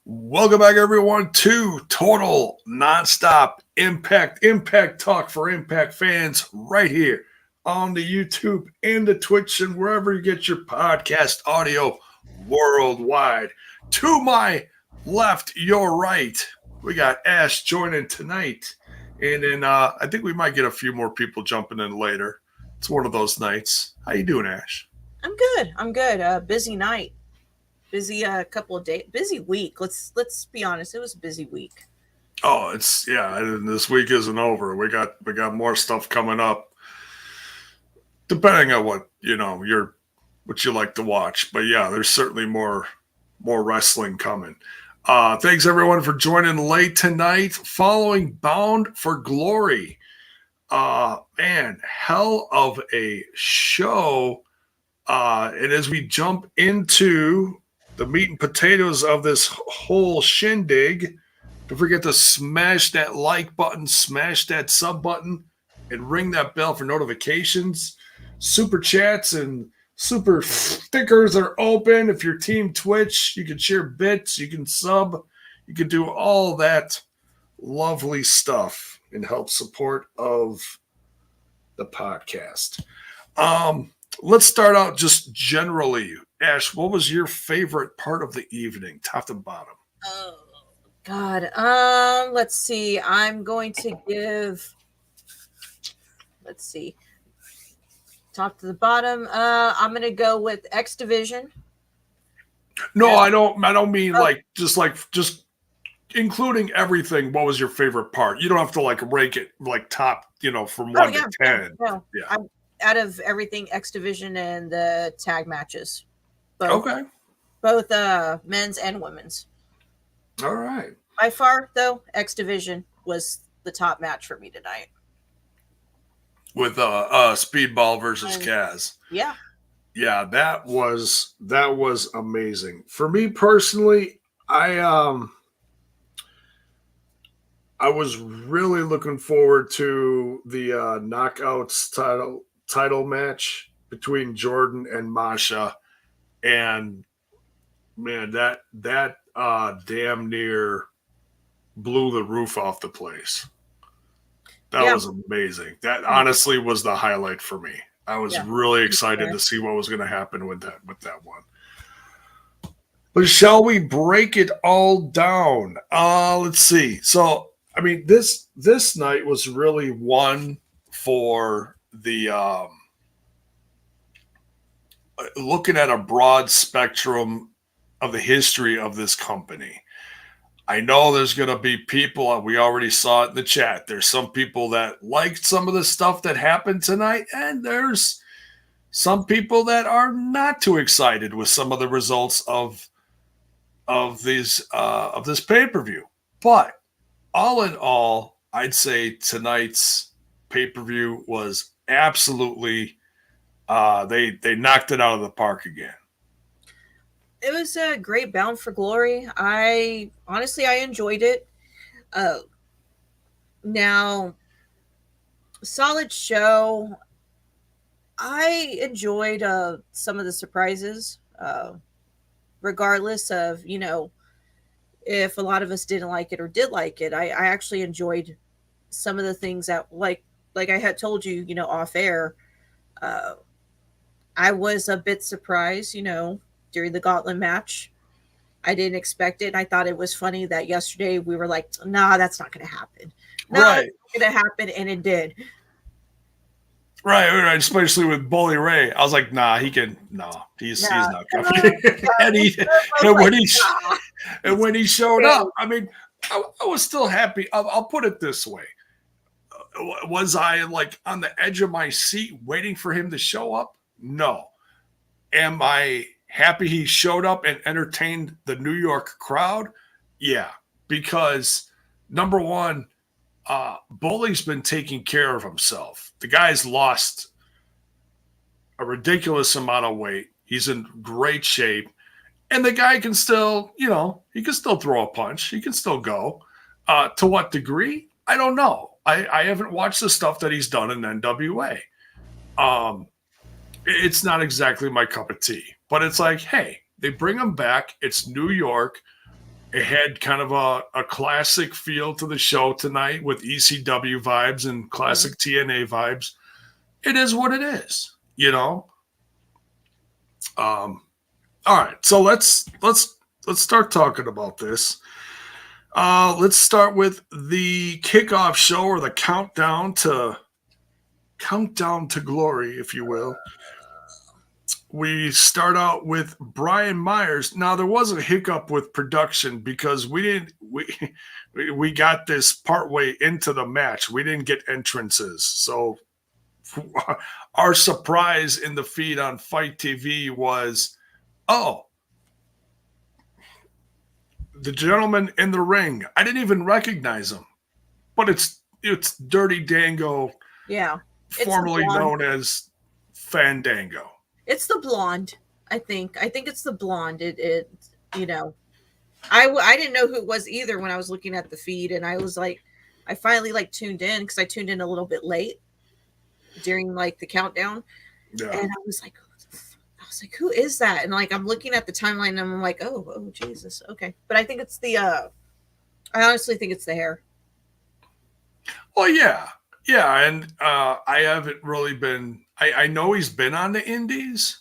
Welcome back, everyone, to Total Nonstop Impact Talk for Impact fans right here on the YouTube and the Twitch and wherever you get your podcast audio worldwide. To my left, your right, we got Ash joining tonight. And then I think we might get a few more people jumping in later. It's one of those nights. How you doing, Ash? I'm good. Busy night. Busy couple of days. Busy week. Let's be honest. It was a busy week. Oh, and this week isn't over. We got more stuff coming up. Depending on what you like to watch. But yeah, there's certainly more wrestling coming. Thanks everyone for joining late tonight. Following Bound for Glory. Man, hell of a show. And as we jump into the meat and potatoes of this whole shindig, don't forget to smash that like button, smash that sub button, and ring that bell for notifications. Super chats and super stickers are open. If you're Team Twitch, you can share bits, you can sub, you can do all that lovely stuff and help support of the podcast. Let's start out just generally. Ash, what was your favorite part of the evening, top to bottom? Oh God. Let's see. I'm going to give. Let's see. Top to the bottom. I'm going to go with X Division. No, I don't mean like just including everything. What was your favorite part? You don't have to rank it top, from 1 to 10. No. Yeah. Out of everything, X Division and the tag matches. Okay. Both men's and women's. All right. By far, though, X Division was the top match for me tonight. With Speedball versus Kaz. Yeah. Yeah, that was amazing. For me personally, I was really looking forward to the Knockouts title match between Jordynne and Masha. And man, that damn near blew the roof off the place. That was amazing. That honestly was the highlight for me. I was really excited to see what was going to happen with that one. But shall we break it all down? Let's see. So, I mean, this night was really one for the looking at a broad spectrum of the history of this company. I know there's going to be people, we already saw it in the chat. There's some people that liked some of the stuff that happened tonight, and there's some people that are not too excited with some of the results of this pay-per-view. But all in all, I'd say tonight's pay-per-view was absolutely they knocked it out of the park again. It was a great Bound for Glory. I enjoyed it. Now, solid show. I enjoyed some of the surprises, regardless of, if a lot of us didn't like it or did like it. I actually enjoyed some of the things that, like I had told you, off air. I was a bit surprised, during the Gauntlet match. I didn't expect it. I thought it was funny that yesterday we were like, nah, that's not going to happen. Right. It's going to happen, and it did. Right. Especially with Bully Ray. I was like, nah, he's not coming. And when he showed up, I mean, I was still happy. I'll put it this way. Was I on the edge of my seat waiting for him to show up? No. Am I happy he showed up and entertained the New York crowd? Yeah, because number one, Bully's been taking care of himself. The guy's lost a ridiculous amount of weight. He's in great shape. And the guy can still, he can still throw a punch. He can still go. To what degree? I don't know. I haven't watched the stuff that he's done in NWA. It's not exactly my cup of tea. But it's like, hey, they bring him back. It's New York. It had kind of a classic feel to the show tonight with ECW vibes and classic TNA vibes. It is what it is, you know. All right, so let's start talking about this. Let's start with the kickoff show, or the countdown to glory, if you will. We start out with Brian Myers. Now, there was a hiccup with production because we got this partway into the match. We didn't get entrances. So our surprise in the feed on Fight TV was, oh, the gentleman in the ring. I didn't even recognize him. But it's Dirty Dango. Yeah. Formerly known as Fandango. It's the blonde, I think. I think it's the blonde. It you know, I didn't know who it was either when I was looking at the feed, and I was like, I finally tuned in because I tuned in a little bit late during the countdown, and I was like, who is that? And I'm looking at the timeline, and I'm like, oh Jesus, okay. But I think it's I honestly think it's the hair. Well, yeah, and I haven't really been. I know he's been on the indies.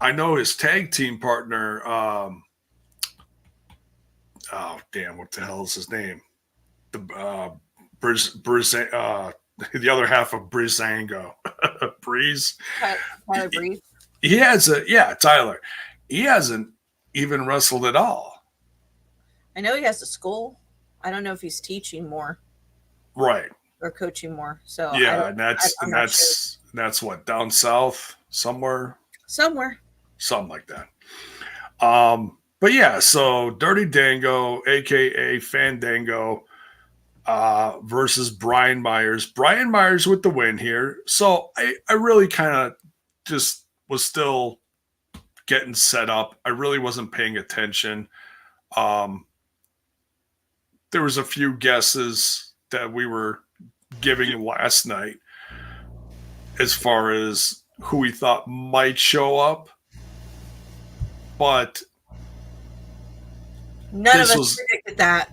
I know his tag team partner. Oh damn! What the hell is his name? The the other half of Breezango. Breeze. Tyler Breeze. He has Tyler. He hasn't even wrestled at all. I know he has a school. I don't know if he's teaching more. Right. Or coaching more. So yeah, that's what, down south somewhere. Something like that. But yeah, so Dirty Dango, aka Fandango, versus Brian Myers. Brian Myers with the win here. So I really kind of just was still getting set up. I really wasn't paying attention. There was a few guesses that we were giving last night as far as who we thought might show up, but none of us predicted that.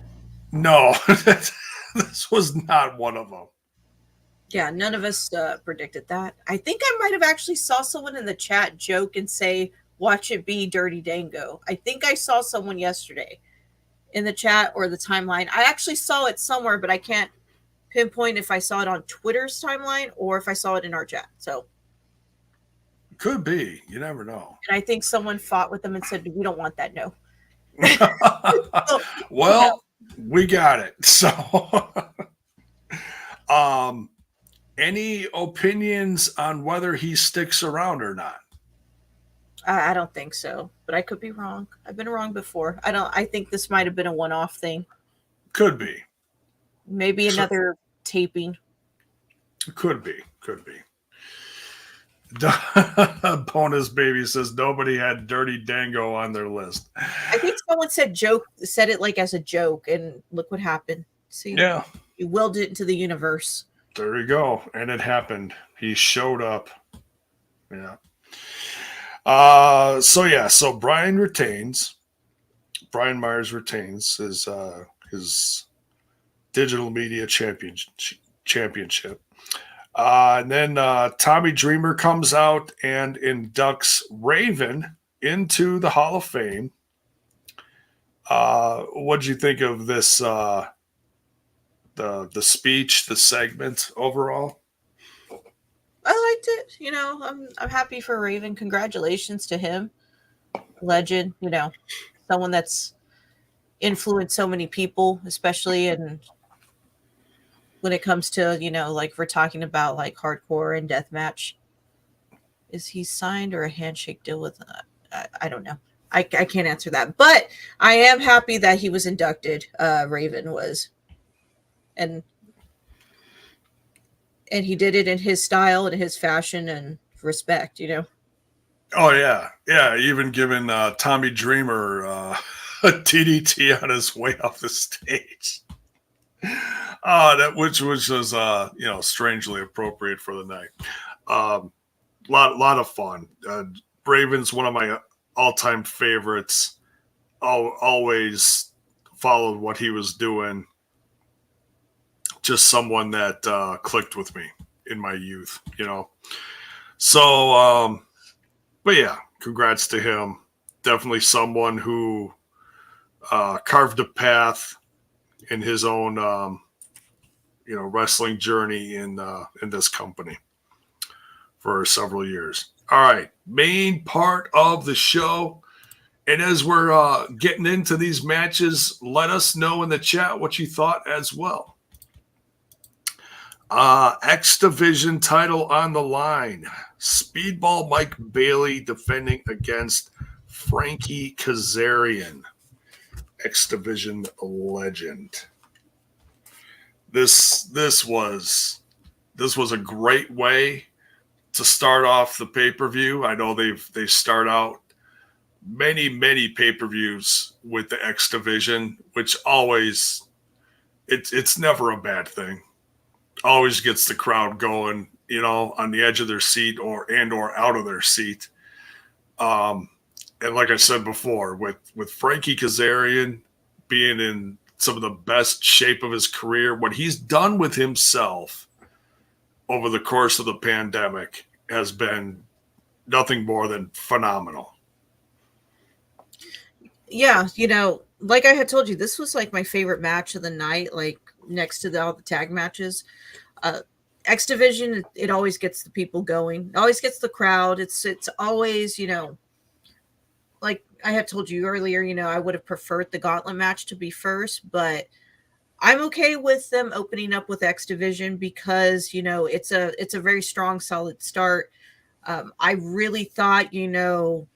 No, this was not one of them. Yeah, none of us predicted that. I think I might have actually saw someone in the chat joke and say, watch it be Dirty Dango. I think I saw someone yesterday in the chat or the timeline. I actually saw it somewhere, but I can't pinpoint if I saw it on Twitter's timeline or if I saw it in our chat. So could be. You never know. And I think someone fought with them and said, we don't want that. No. Well, we got it. So any opinions on whether he sticks around or not? I don't think so, but I could be wrong. I've been wrong before. I think this might have been a one-off thing. Could be. Maybe another taping. Could be. Bonus Baby says nobody had Dirty Dango on their list. I think someone said it as a joke, and look what happened. See, yeah, you willed it into the universe. There you go, and it happened. He showed up. Yeah. So Brian Myers retains his digital media championship. And then Tommy Dreamer comes out and inducts Raven into the Hall of Fame. What did you think of this? The speech, the segment overall? I liked it. I'm happy for Raven. Congratulations to him, legend. Someone that's influenced so many people, especially in. When it comes to, we're talking about hardcore and deathmatch. Is he signed or a handshake deal with? I don't know. I can't answer that. But I am happy that he was inducted. Raven was. And he did it in his style and his fashion and respect, Oh, yeah. Yeah, even giving Tommy Dreamer a DDT on his way off the stage. Which was strangely appropriate for the night. Lot of fun. Raven's one of my all-time favorites. always followed what he was doing. Just someone that clicked with me in my youth, you know. So, but yeah, congrats to him. Definitely someone who carved a path in his own, wrestling journey in this company for several years. All right, main part of the show. And as we're getting into these matches, let us know in the chat what you thought as well. X Division title on the line. Speedball Mike Bailey defending against Frankie Kazarian, X Division legend. This was a great way to start off the pay-per-view. I know they start out many pay-per-views with the X Division, which always it's never a bad thing. Always gets the crowd going, you know, on the edge of their seat or out of their seat. And like I said before, with Frankie Kazarian being in some of the best shape of his career, what he's done with himself over the course of the pandemic has been nothing more than phenomenal. Yeah, you know, like I had told you, this was like my favorite match of the night, like next to all the tag matches. X Division, it always gets the people going. It always gets the crowd. It's always, you know, like I had told you earlier, you know, I would have preferred the Gauntlet match to be first, but I'm okay with them opening up with X Division because, you know, it's a very strong, solid start. I really thought, you know,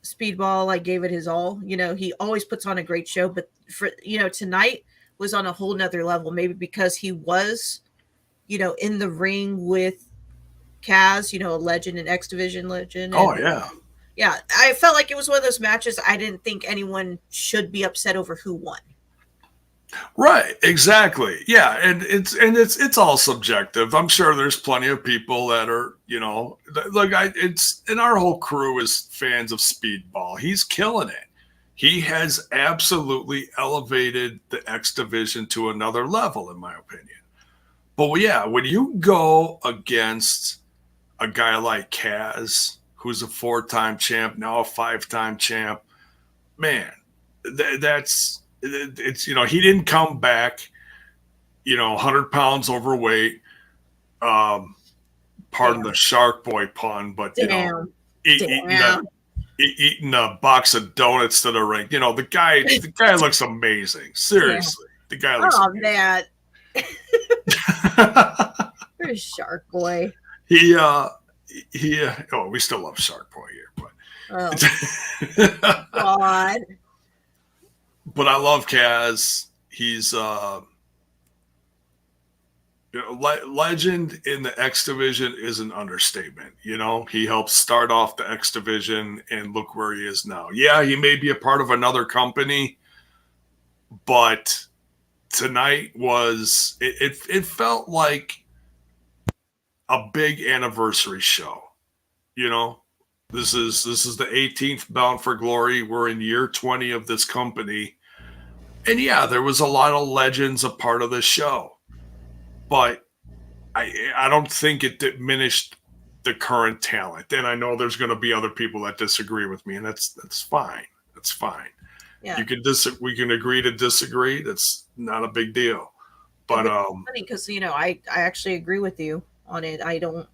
Speedball, I gave it his all. You know, he always puts on a great show, but for, you know, tonight was on a whole nother level, maybe because he was, you know, in the ring with Kaz, you know, a legend, an X Division legend. Oh, yeah. Yeah, I felt like it was one of those matches I didn't think anyone should be upset over who won. Right, exactly. Yeah, and it's all subjective. I'm sure there's plenty of people that are, you know, like and our whole crew is fans of Speedball. He's killing it. He has absolutely elevated the X Division to another level, in my opinion. But yeah, when you go against a guy like Kaz, who's a 4-time champ, now a 5-time champ, man, it's, you know, he didn't come back, you know, 100 pounds overweight. Pardon the Shark Boy pun, but, you know, eating a box of donuts to the ring. You know, the guy looks amazing. Seriously. Yeah. The guy looks amazing. That. There's Shark Boy. We still love Shark Boy here, but God. But I love Kaz. He's legend in the X Division is an understatement. You know, he helped start off the X Division, and look where he is now. Yeah, he may be a part of another company, but tonight was it felt like a big anniversary show. You know, this is the 18th Bound for Glory. We're in year 20 of this company. And yeah, there was a lot of legends a part of this show. But I don't think it diminished the current talent. And I know there's going to be other people that disagree with me, and that's fine. That's fine. Yeah. We can agree to disagree. That's not a big deal. But funny because, you know, I actually agree with you on it. I don't,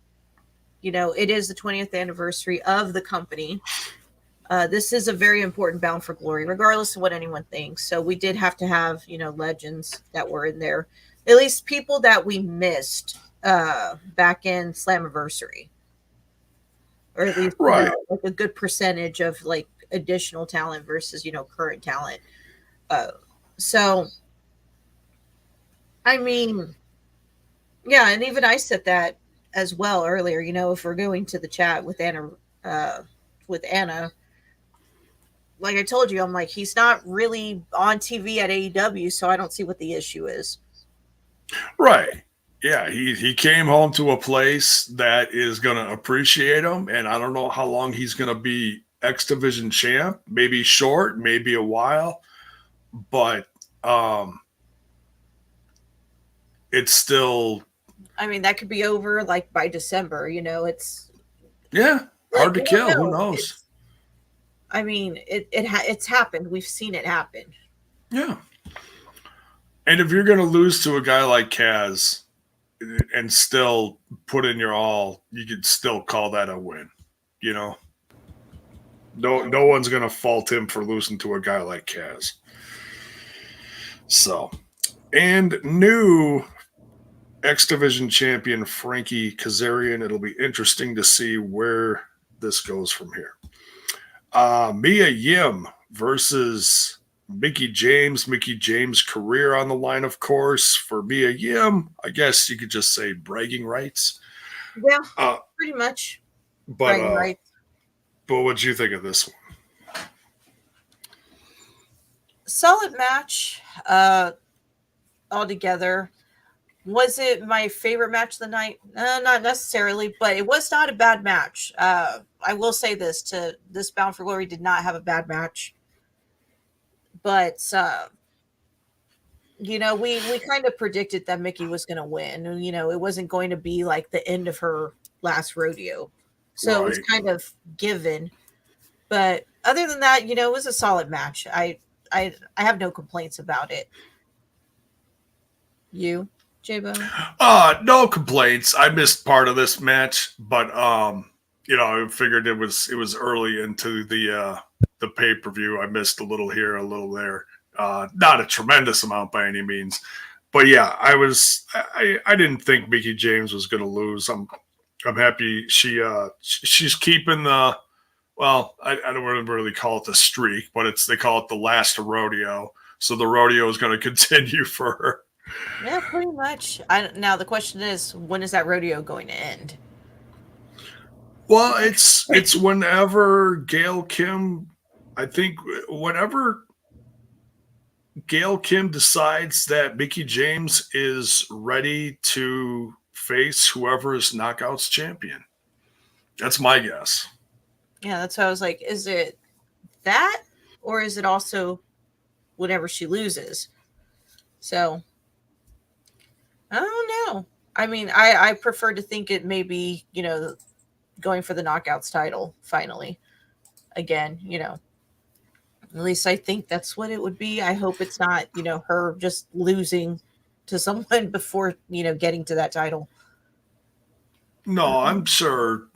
you know, it is the 20th anniversary of the company. This is a very important Bound for Glory, regardless of what anyone thinks. So we did have to have, you know, legends that were in there. At least people that we missed back in Slammiversary. Or at least right. You know, like a good percentage of like additional talent versus, you know, current talent. So, I mean, yeah, and even I said that as well earlier, you know, if we're going to the chat with Anna, like I told you, I'm like, he's not really on TV at AEW, so I don't see what the issue is. Right. Yeah, he came home to a place that is going to appreciate him, and I don't know how long he's going to be X Division champ. Maybe short, maybe a while, but it's still. I mean, that could be over like by December. It's Hard to you don't kill. Who know. knows? I mean, it's happened. We've seen it happen. Yeah. And if you're going to lose to a guy like Kaz and still put in your all, you could still call that a win. No one's going to fault him for losing to a guy like Kaz. So, and new X Division champion Frankie Kazarian. It'll be interesting to see where this goes from here. Mia Yim versus Mickie James. Mickie James' career on the line, of course. For Mia Yim, I guess you could just say bragging rights. Yeah, pretty much. Bragging rights. But what'd you think of this one? Solid match altogether. Was it my favorite match of the night? Not necessarily, but it was not a bad match. I will say this Bound for Glory did not have a bad match. But, we kind of predicted that Mickie was going to win. It wasn't going to be like the end of her last rodeo. So It was kind of given. But other than that, it was a solid match. I have no complaints about it. You? J-Bo? No complaints. I missed part of this match, but I figured it was early into the pay-per-view. I missed a little here, a little there. Not a tremendous amount by any means, but yeah, I didn't think Mickie James was going to lose. I'm happy she's keeping the. Well, I don't really call it the streak, but they call it the last rodeo. So the rodeo is going to continue for her. Yeah, pretty much. Now the question is, when is that rodeo going to end? Well, it's whenever Gail Kim, I think whenever Gail Kim decides that Mickie James is ready to face whoever is Knockouts champion. That's my guess. Yeah, that's why I was like, is it that, or is it also whenever she loses? So I don't know. I mean, I prefer to think it may be, going for the Knockouts title finally. Again, at least I think that's what it would be. I hope it's not, her just losing to someone before, getting to that title. No, I'm sure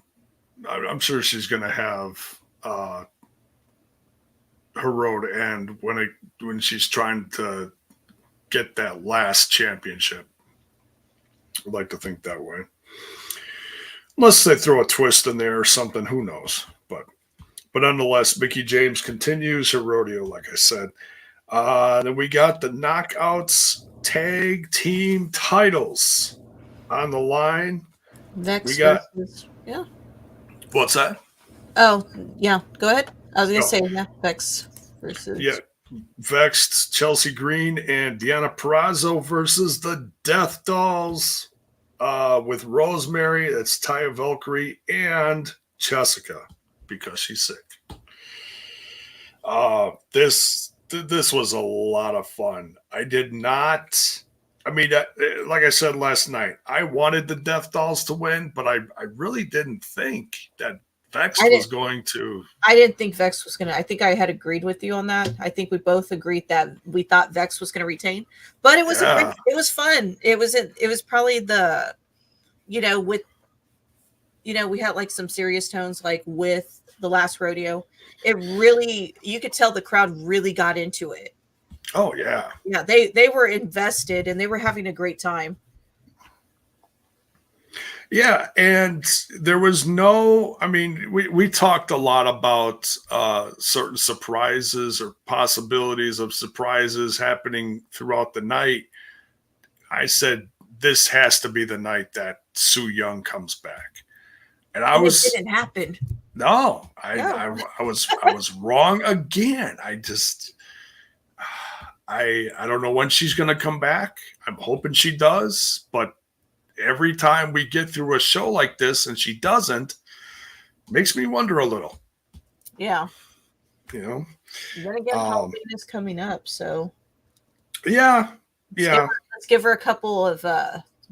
she's going to have her road end when she's trying to get that last championship. I'd like to think that way. Unless they throw a twist in there or something, who knows? But nonetheless, Mickie James continues her rodeo, like I said. Then we got the Knockouts tag team titles on the line. Vex versus, yeah. What's that? Oh, yeah. Go ahead. I was going to say, yeah, Vex versus. Yeah. Vex, Chelsea Green, and Deonna Purrazzo versus the Death Dollz with Rosemary. That's Taya, Valkyrie, and JesSICKa because she's sick. This was a lot of fun. I did not. I mean, like I said last night, I wanted the Death Dollz to win, but I really didn't think that Vex was going to. I didn't think Vex was going to. I think I had agreed with you on that. I think we both agreed that we thought Vex was going to retain, but it was it was fun. It was probably the, with, we had like some serious tones like with the last rodeo. It really, you could tell the crowd really got into it. Oh yeah. Yeah, they were invested and they were having a great time. Yeah, and there was no, I mean, we talked a lot about certain surprises or possibilities of surprises happening throughout the night. I said, this has to be the night that Su Yung comes back. And it didn't happen. No, I was wrong again. I don't know when she's going to come back. I'm hoping she does, but every time we get through a show like this and she doesn't, makes me wonder a little. Yeah. You know. Then again, Halloween is coming up, so Yeah. let's give her a couple of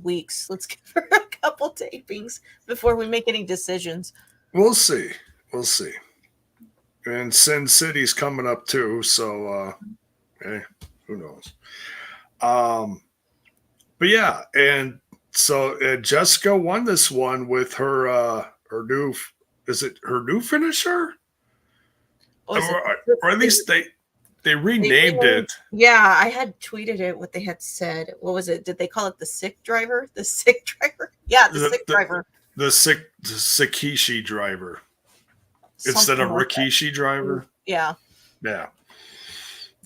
weeks. Let's give her a couple tapings before we make any decisions. We'll see. And Sin City's coming up too, so hey, who knows? But yeah, and so JesSICKa won this one with her new, is it her new finisher? Or at least they renamed it. Yeah, I had tweeted it what they had said. What was it? Did they call it the sick driver? The sick driver? Yeah, the sick driver. The Sakishi driver. Instead of Something like Rikishi driver. Yeah. Yeah.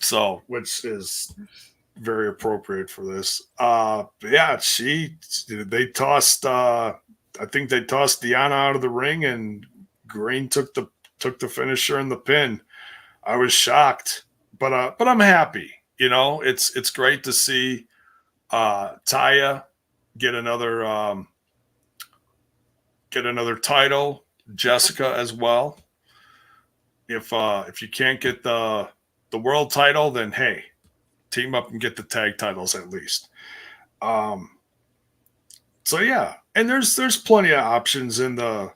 So, which is very appropriate for this. Yeah, they tossed I think they tossed Deonna out of the ring, and Green took the finisher and the pin. I was shocked, but I'm happy. You know, it's great to see Taya get another title, JesSICKa as well. If you can't get the world title, then hey, team up and get the tag titles at least. So yeah, and there's plenty of options in the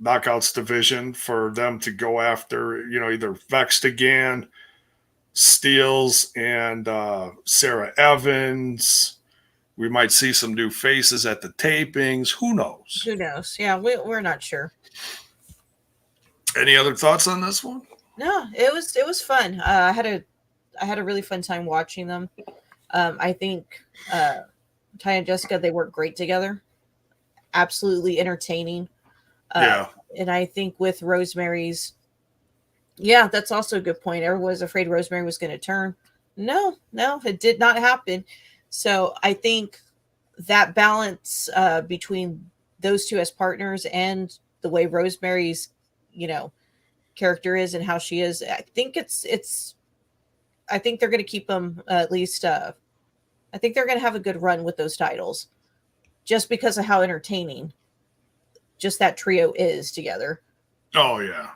Knockouts division for them to go after. You know, either Vexed again, Steels, and Sarah Evans. We might see some new faces at the tapings. Who knows? Who knows? Yeah, we're not sure. Any other thoughts on this one? No, it was fun. I had a really fun time watching them. I think Taya and JesSICKa, they work great together. Absolutely entertaining. Yeah. And I think with Rosemary's, yeah, that's also a good point. Everyone was afraid Rosemary was going to turn. No, it did not happen. So I think that balance between those two as partners and the way Rosemary's, character is and how she is, I think I think they're going to keep them at least. I think they're going to have a good run with those titles, just because of how entertaining just that trio is together. Oh yeah.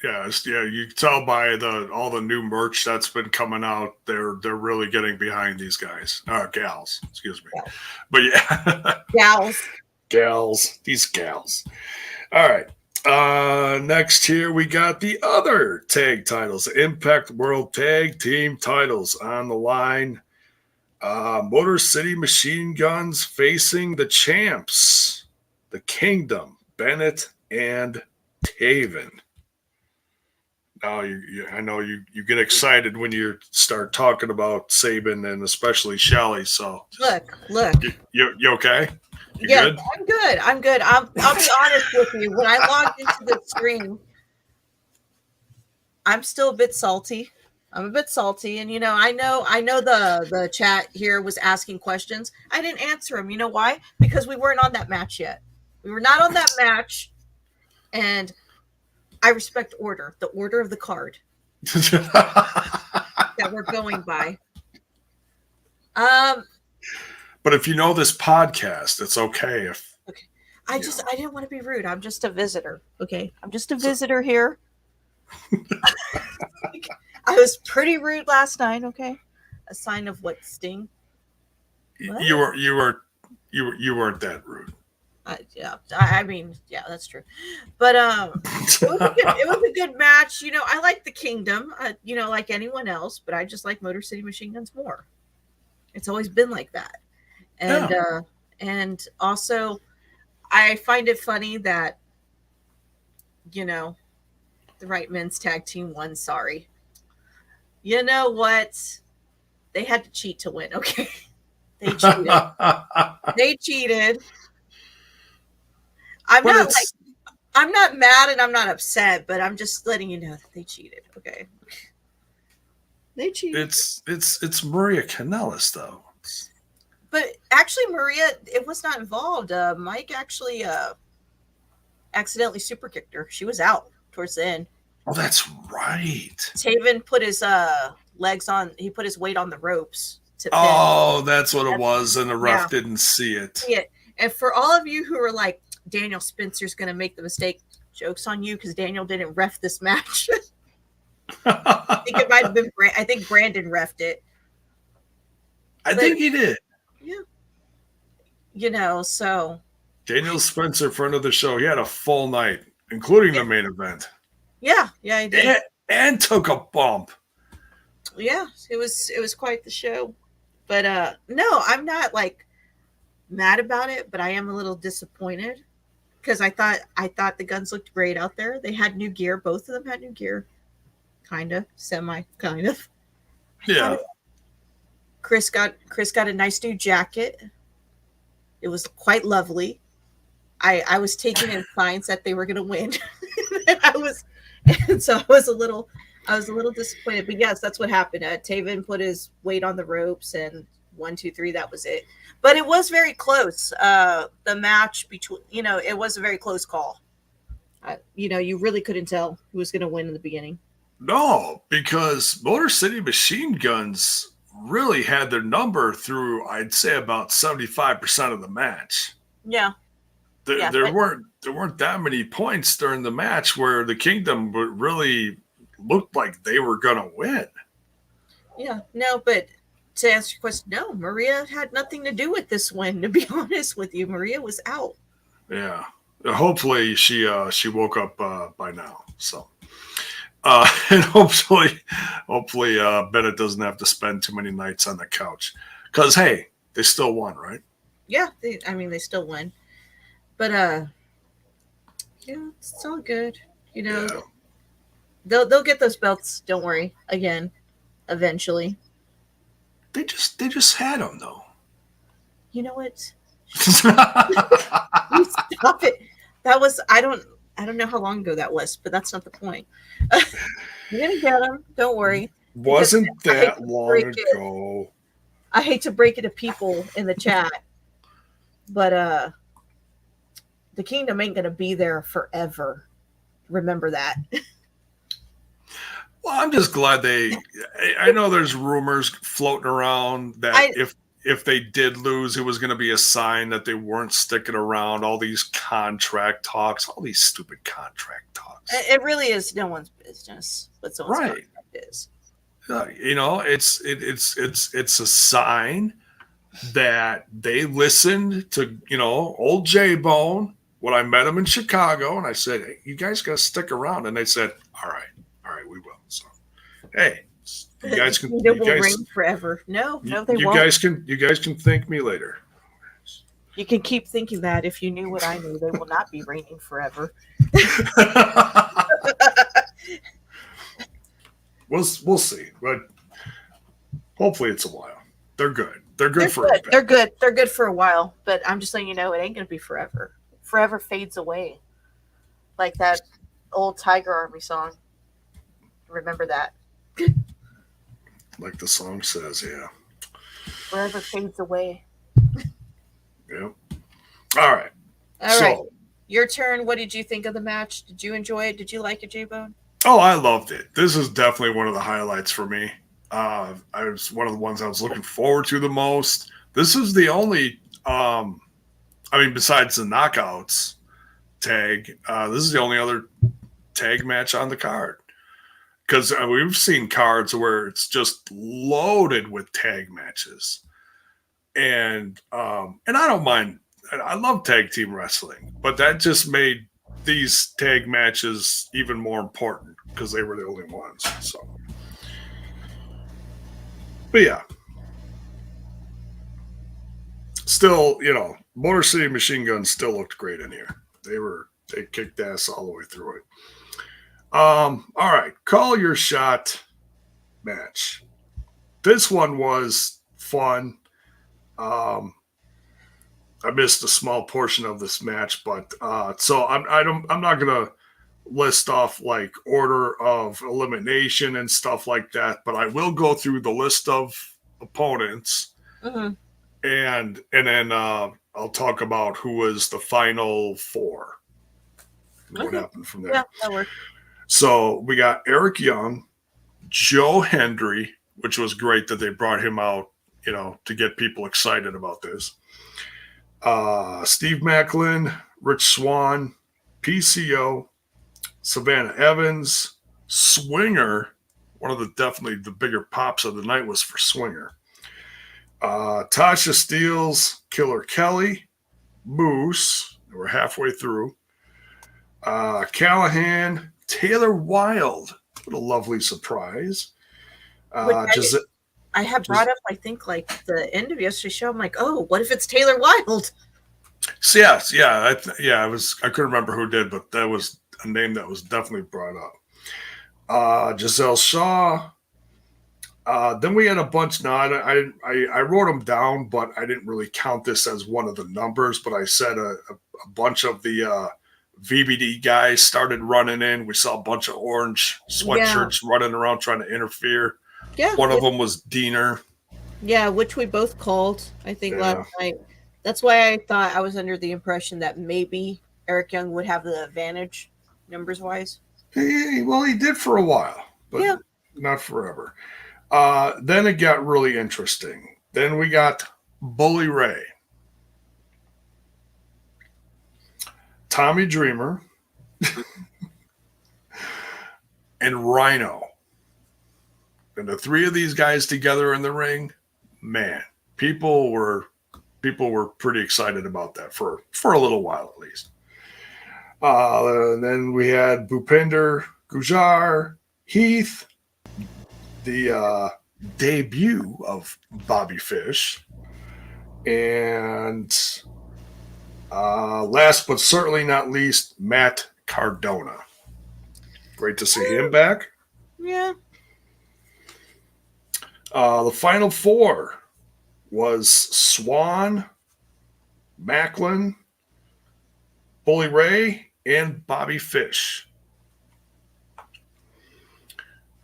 Yeah, you can tell by all the new merch that's been coming out. They're really getting behind these guys, gals. Excuse me, Gals. But yeah, these gals. All right. Next here we got the other tag titles, Impact World Tag Team titles on the line. Motor City Machine Guns facing the champs, the Kingdom, Bennett and Taven. Now, I know you get excited when you start talking about Sabin and especially Shelley. So look. You okay? You yeah, good? I'm good. I'll be honest with you. When I logged into the stream, I'm still a bit salty. And I know the chat here was asking questions. I didn't answer them. You know why? Because we weren't on that match yet. We were not on that match, and I respect order, the order of the card that we're going by. But if you know this podcast, it's okay. Okay. I didn't want to be rude. I'm just a visitor. Okay. I'm just a visitor here. I was pretty rude last night. Okay. A sign of what, Sting? What? You weren't that rude. Yeah, that's true. But it was a good match. I like the Kingdom, like anyone else, but I just like Motor City Machine Guns more. It's always been like that. And and also I find it funny that the Right Men's Tag Team won. Sorry. You know what? They had to cheat to win, okay? They cheated. I'm not mad and I'm not upset, but I'm just letting you know that they cheated. Okay, they cheated. It's Maria Kanellis though. But actually, Maria, it was not involved. Mike actually accidentally super kicked her. She was out towards the end. Oh, that's right. Taven put his legs on. He put his weight on the ropes to pin. Oh, that's what it was, and the ref didn't see it. Yeah, and for all of you who are like, Daniel Spencer's going to make the mistake. joke's on you because Daniel didn't ref this match. I think it might have been. I think Brandon refed it. I think he did. Yeah. So Daniel Spencer, friend of the show, he had a full night, including the main event. Yeah, he did. And took a bump. Yeah, it was quite the show. But no, I'm not like mad about it, but I am a little disappointed because I thought the guns looked great out there. They had new gear. Both of them had new gear. Kind of, semi, kind of. Yeah. Chris got a nice new jacket. It was quite lovely. I was taking in signs that they were going to win. And so I was a little disappointed. But yes, that's what happened. Taven put his weight on the ropes, and 1, 2, 3, that was it. But it was very close. The match between, it was a very close call. You really couldn't tell who was going to win in the beginning. No, because Motor City Machine Guns really had their number through, I'd say, about 75% of the match. Yeah. There weren't that many points during the match where the Kingdom really looked like they were going to win. Yeah, no, but to answer your question, no, Maria had nothing to do with this win, to be honest with you. Maria was out. Yeah. Hopefully she woke up by now. So, and hopefully Bennett doesn't have to spend too many nights on the couch. Because, hey, they still won, right? Yeah, they still won. But, it's all good. Yeah. They'll get those belts, don't worry, again, eventually. They just had them, though. You know what? Stop it. That was, I don't know how long ago that was, but that's not the point. You're going to get them, don't worry. Wasn't that long ago. I hate to break it to people in the chat, but the Kingdom ain't going to be there forever. Remember that. Well, I'm just glad I know there's rumors floating around that if they did lose, it was going to be a sign that they weren't sticking around. All these contract talks, all these stupid contract talks. It really is no one's business what someone's contract is. It's a sign that they listened to, old J-Bone when I met him in Chicago, and I said, "Hey, you guys got to stick around." And they said, all right, we will. So, hey, you guys can. It will reign forever. No, they won't. You guys can thank me later. You can keep thinking that. If you knew what I knew, they will not be reigning forever. We'll see, but hopefully it's a while. They're good. They're good for a bit. They're good. They're good for a while, but I'm just letting you know it ain't gonna be forever. Forever fades away, like that old Tiger Army song. Remember that? Like the song says, yeah. Forever fades away. Yep. All right. Right. Your turn. What did you think of the match? Did you enjoy it? Did you like it, J-Bone? Oh, I loved it. This is definitely one of the highlights for me. I was one of the ones I was looking forward to the most. This is the only, besides the knockouts tag, this is the only other tag match on the card. Because we've seen cards where it's just loaded with tag matches. And I don't mind. I love tag team wrestling, but that just made these tag matches even more important because they were the only ones. So, but yeah, still, Motor City Machine Guns still looked great in here. They kicked ass all the way through it. All right, call your shot match. This one was fun. I missed a small portion of this match, but so I'm not gonna list off like order of elimination and stuff like that, but I will go through the list of opponents, and then I'll talk about who was the final four. What happened from there? Yeah, that worked. So we got Eric Young, Joe Hendry, which was great that they brought him out, to get people excited about this. Steve Macklin, Rich Swann, PCO, Savannah Evans, Swinger. One of the definitely the bigger pops of the night was for Swinger. Tasha Steeles, Killer Kelly, Moose. We're halfway through. Callahan, Taylor Wilde. What a lovely surprise. I had brought up, I think, like the end of yesterday's show. I'm like, oh, what if it's Taylor Wilde? So yes, yeah, I couldn't remember who did, but that was a name that was definitely brought up. Giselle Shaw. Then we had a bunch. No, I wrote them down, but I didn't really count this as one of the numbers. But I said a bunch of the VBD guys started running in. We saw a bunch of orange sweatshirts running around trying to interfere. Yeah, one of them was Diener. Yeah, which we both called, I think, last night. That's why I thought I was under the impression that maybe Eric Young would have the advantage, numbers-wise. Well, he did for a while, but not forever. Then it got really interesting. Then we got Bully Ray, Tommy Dreamer, and Rhino. And the three of these guys together in the ring, man, people were pretty excited about that for a little while at least. And then we had Bhupinder Gujar, Heath, the debut of Bobby Fish, and last but certainly not least, Matt Cardona. Great to see him back. Yeah. The final four was Swan, Macklin, Bully Ray, and Bobby Fish.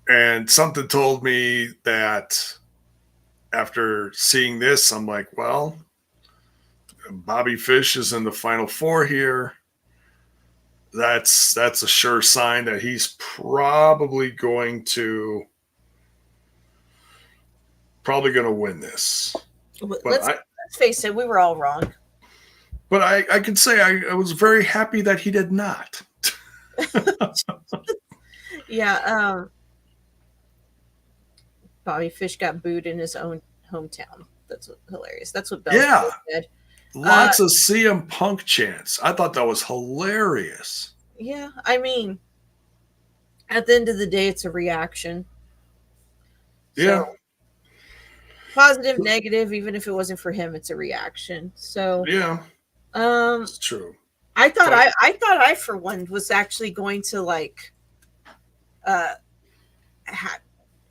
And something told me that after seeing this, I'm like, well, Bobby Fish is in the final four here. That's a sure sign that he's probably going to win this. Let's face it, we were all wrong. But I can say I was very happy that he did not. Yeah, Bobby Fish got booed in his own hometown. That's hilarious. That's what Bell said. Lots of CM Punk chants. I thought that was hilarious. Yeah, I mean, at the end of the day, it's a reaction. Yeah. So, positive, negative, even if it wasn't for him, it's a reaction. So yeah, it's true. I thought I for one was actually going to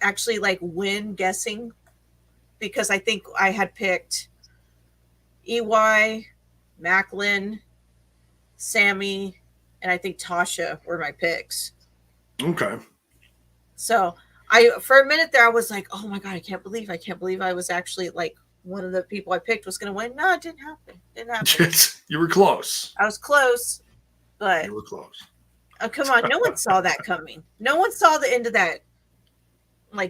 actually win guessing, because I think I had picked EY, Macklin, Sammy, and I think Tasha were my picks. Okay. So for a minute there, I was like, oh my God, I can't believe I was actually one of the people I picked was going to win. No, it didn't happen. You were close. I was close, but you were close. Oh, come on. No one saw that coming. No one saw the end of that,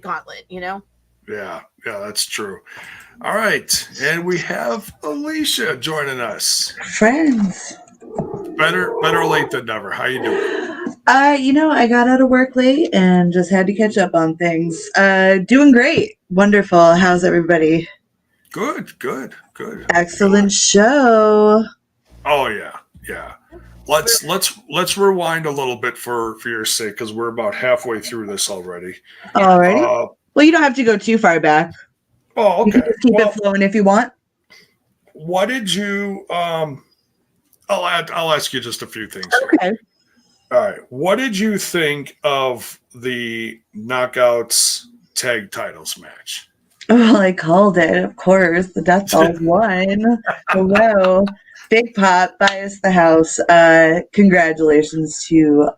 gauntlet, you know? Yeah, that's true. All right. And we have Alicia joining us. Friends. Better late than never. How you doing? I got out of work late and just had to catch up on things. Doing great. Wonderful. How's everybody? Good. Excellent show. Oh yeah. Let's rewind a little bit for your sake, because we're about halfway through this already. Alrighty. Well, you don't have to go too far back. Oh, okay. You can just keep it flowing if you want. What did you? I'll ask you just a few things. Okay. All right. What did you think of the Knockouts tag titles match? Well, I called it, of course. The Death Dollz won. Hello. Big pop, bias the house. Congratulations to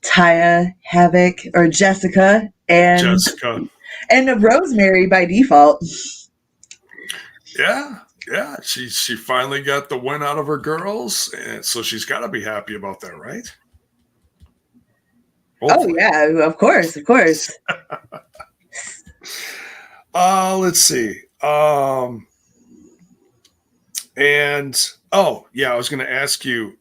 Taya, Havoc, or JesSICKa, and Rosemary by default. Yeah. She finally got the win out of her girls, and so she's got to be happy about that, right? Hopefully. Oh yeah, of course. Let's see. I was going to ask you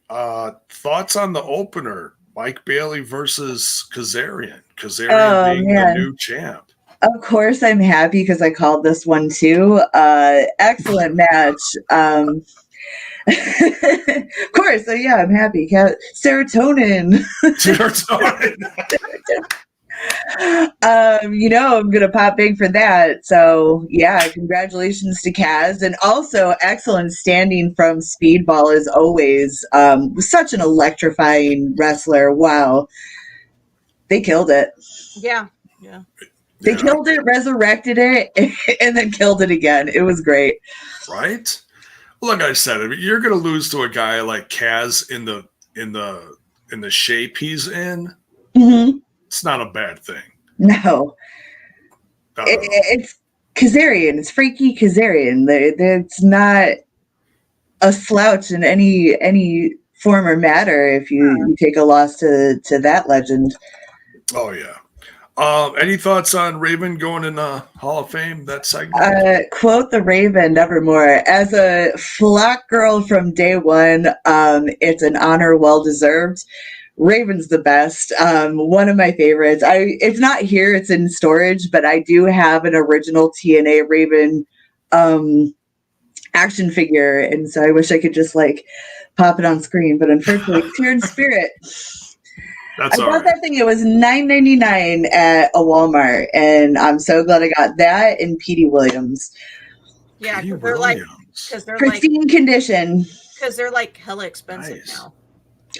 thoughts on the opener, Mike Bailey versus Kazarian. Kazarian being the new champ. Of course, I'm happy because I called this one too. Excellent match. Of course, so yeah, I'm happy. Serotonin. Serotonin. I'm gonna pop big for that. So yeah, congratulations to Kaz, and also excellent standing from Speedball as always. Such an electrifying wrestler. Wow, they killed it. Yeah. They killed it, resurrected it, and then killed it again. It was great. Right? Like I said, I mean, you're going to lose to a guy like Kaz in the shape he's in. Mm-hmm. It's not a bad thing. No, it's Kazarian. It's Frankie Kazarian. It's not a slouch in any form or matter. If you take a loss to that legend. Oh yeah. Any thoughts on Raven going in the Hall of Fame, that segment? Quote the Raven, nevermore. As a flock girl from day one, it's an honor well deserved. Raven's the best. One of my favorites. It's not here, it's in storage, but I do have an original TNA Raven action figure, and so I wish I could just pop it on screen, but unfortunately it's here in spirit. That's I got that thing. It was $9.99 at a Walmart, and I'm so glad I got that and Petey Williams. Yeah, because they're pristine condition. Because they're hella expensive now.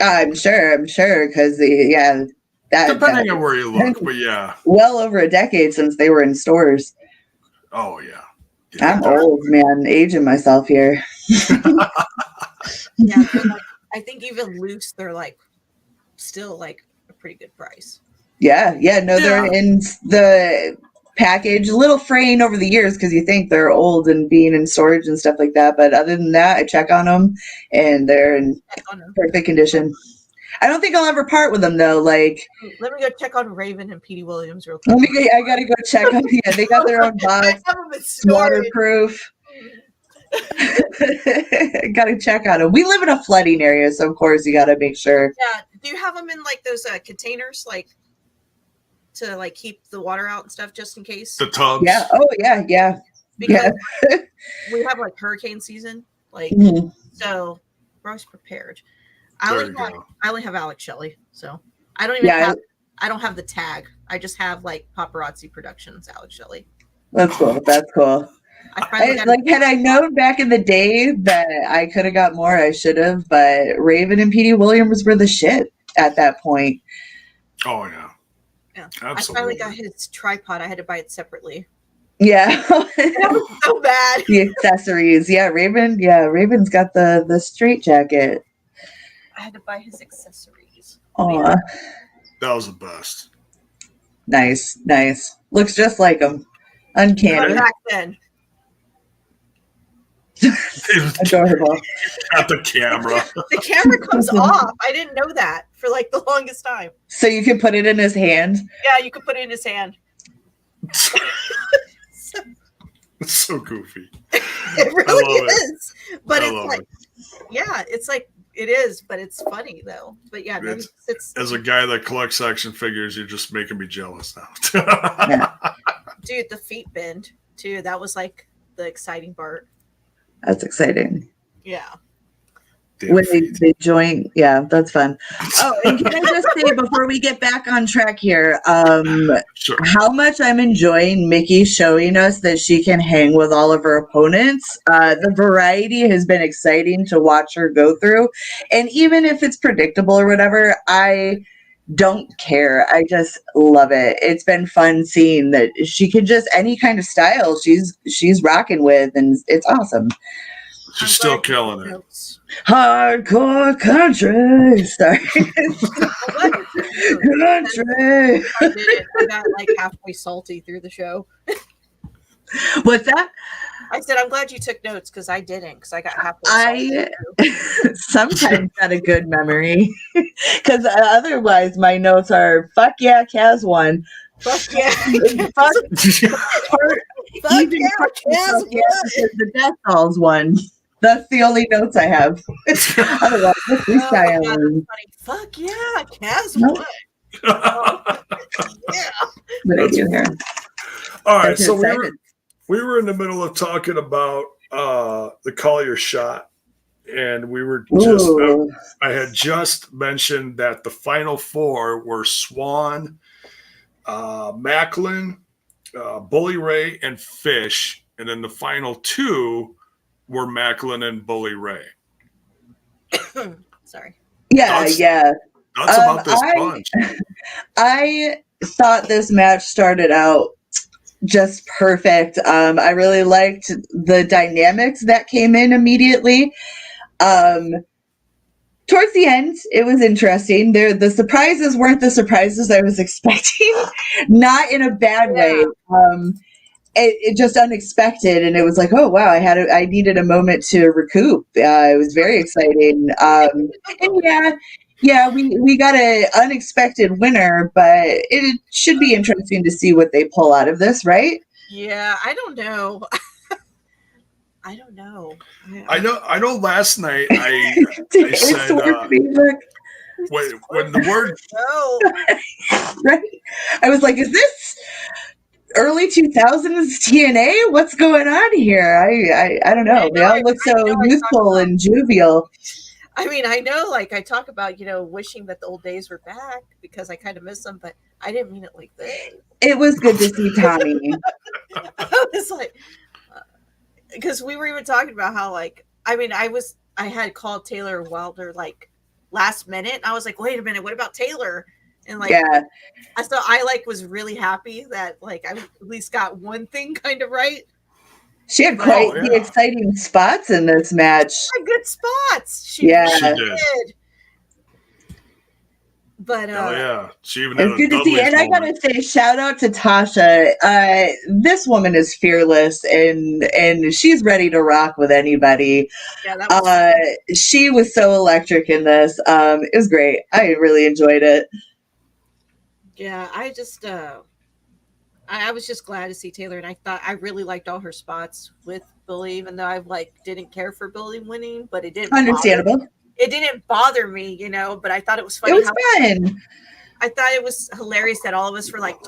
I'm sure, because that depending on where you look, but yeah, well over a decade since they were in stores. Oh yeah, I'm old, man, aging myself here. Yeah, I think even loose, they're still a pretty good price. They're in the package, a little fraying over the years because you think they're old and being in storage and stuff like that, but other than that, I check on them and they're in perfect condition. I don't think I'll ever part with them though. Let me go check on Raven and Petey Williams real quick. I gotta go check on they got their own box, waterproof. Gotta check on them. We live in a flooding area, so of course you gotta make sure. Yeah. Do you have them in those containers, to keep the water out and stuff, just in case? The tubs. Yeah. Oh yeah. Because we have hurricane season, so we're always prepared. I only have Alex Shelley, so I don't even have. I don't have the tag. I just have Paparazzi Productions Alex Shelley. That's cool. Had I known back in the day that I could have got more, I should have. But Raven and Petey Williams were the shit at that point. Oh yeah. Absolutely. I finally got his tripod. I had to buy it separately. Yeah. That was so bad. The accessories. Yeah, Raven's got the straight jacket. I had to buy his accessories. Aw. That was the best. Nice. Looks just like him. Uncanny. Back then. Adorable. Got the camera. The camera comes off. I didn't know that for the longest time. So you can put it in his hand? Yeah, you could put it in his hand. It's so goofy. It really is. But it is, but it's funny though. But yeah, it's as a guy that collects action figures, you're just making me jealous now. Yeah. Dude, the feet bend too. That was the exciting part. That's exciting. Yeah. When they join, that's fun. Oh, and can I just say before we get back on track here, sure. How much I'm enjoying Mickie showing us that she can hang with all of her opponents. The variety has been exciting to watch her go through, and even if it's predictable or whatever, I don't care. I just love it. It's been fun seeing that she can just any kind of style she's rocking with, and it's awesome. She's still killing it. Hardcore country. Sorry. Country. I got halfway salty through the show. What's that? I said, I'm glad you took notes because I didn't, because I got halfway salty. I sometimes got a good memory because otherwise my notes are fuck yeah, Kaz won. Fuck yeah. Fuck yeah, Kaz won. The Death Dollz won. That's the only notes I have. Otherwise, just freestyle. Funny. Fuck yeah, Kaz Nope. won. Oh, yeah. What I do here. All right, I'm too so excited. we were in the middle of talking about the Collier shot, and we were just Ooh. I had just mentioned that the final four were Swan, Macklin, Bully Ray, and Fish, and then the final two were Macklin and Bully Ray. Sorry. Yeah, That's about this bunch. I thought this match started out just perfect. I really liked the dynamics that came in immediately. Towards the end, it was interesting. The surprises weren't the surprises I was expecting, not in a bad way. It just unexpected, and it was like, oh wow, I needed a moment to recoup. It was very exciting, and yeah, we got an unexpected winner, but it should be interesting to see what they pull out of this, right? Yeah, I don't know. I don't know. I know. Last night I It's said worth me, look. when the word Right? I was like, is this early 2000s TNA? What's going on here? I don't know. They all look so youthful and jovial. I mean, I know, like, I talk about, wishing that the old days were back because I kind of miss them, but I didn't mean it like this. It was good to see Tommy. I was like, because we were even talking about how, like, I mean, I had called Taylor Wilder, like, last minute, and I was like, wait a minute, what about Taylor? And, like, I was really happy that, like, I at least got one thing kind of right. She had quite the exciting spots in this match. Good spots. She did. But she even had it's good to see. And I gotta say, shout out to Tasha. This woman is fearless, and she's ready to rock with anybody. Yeah, that was she was so electric in this. It was great. I really enjoyed it. Yeah, I just I was just glad to see Taylor, and I really liked all her spots with Bully, even though I didn't care for Bully winning, but it didn't. Understandable. It didn't bother me, But I thought it was funny. It was fun. I thought it was hilarious that all of us were like,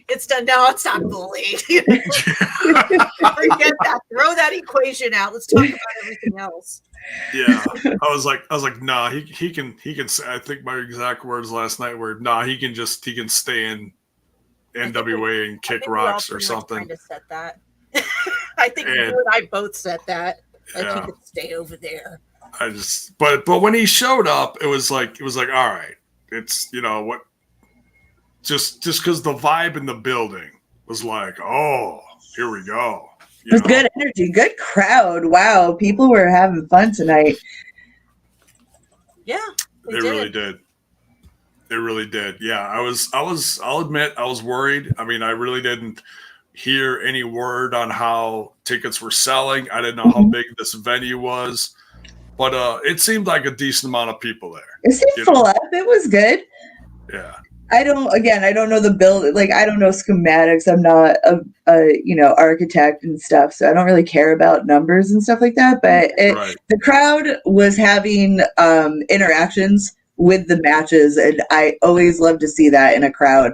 "It's done. No, it's not Bully." Forget that. Throw that equation out. Let's talk about everything else. Yeah, I was like, nah, he can. I think my exact words last night were, nah, he can stay in NWA and kick rocks or something. Kind of said that. I think you and I both said that. Like he could stay over there. But when he showed up, it was like, all right, it's what, just because the vibe in the building was like, oh, here we go. It was good energy, good crowd. Wow, people were having fun tonight. Yeah, they really did. They really did. Yeah, I'll admit, I was worried. I mean, I really didn't hear any word on how tickets were selling. I didn't know how big this venue was, but it seemed like a decent amount of people there. It seemed full up. It was good. Yeah. I don't know the build. Like, I don't know schematics. I'm not a architect and stuff, so I don't really care about numbers and stuff like that. But the crowd was having interactions with the matches, and I always love to see that in a crowd.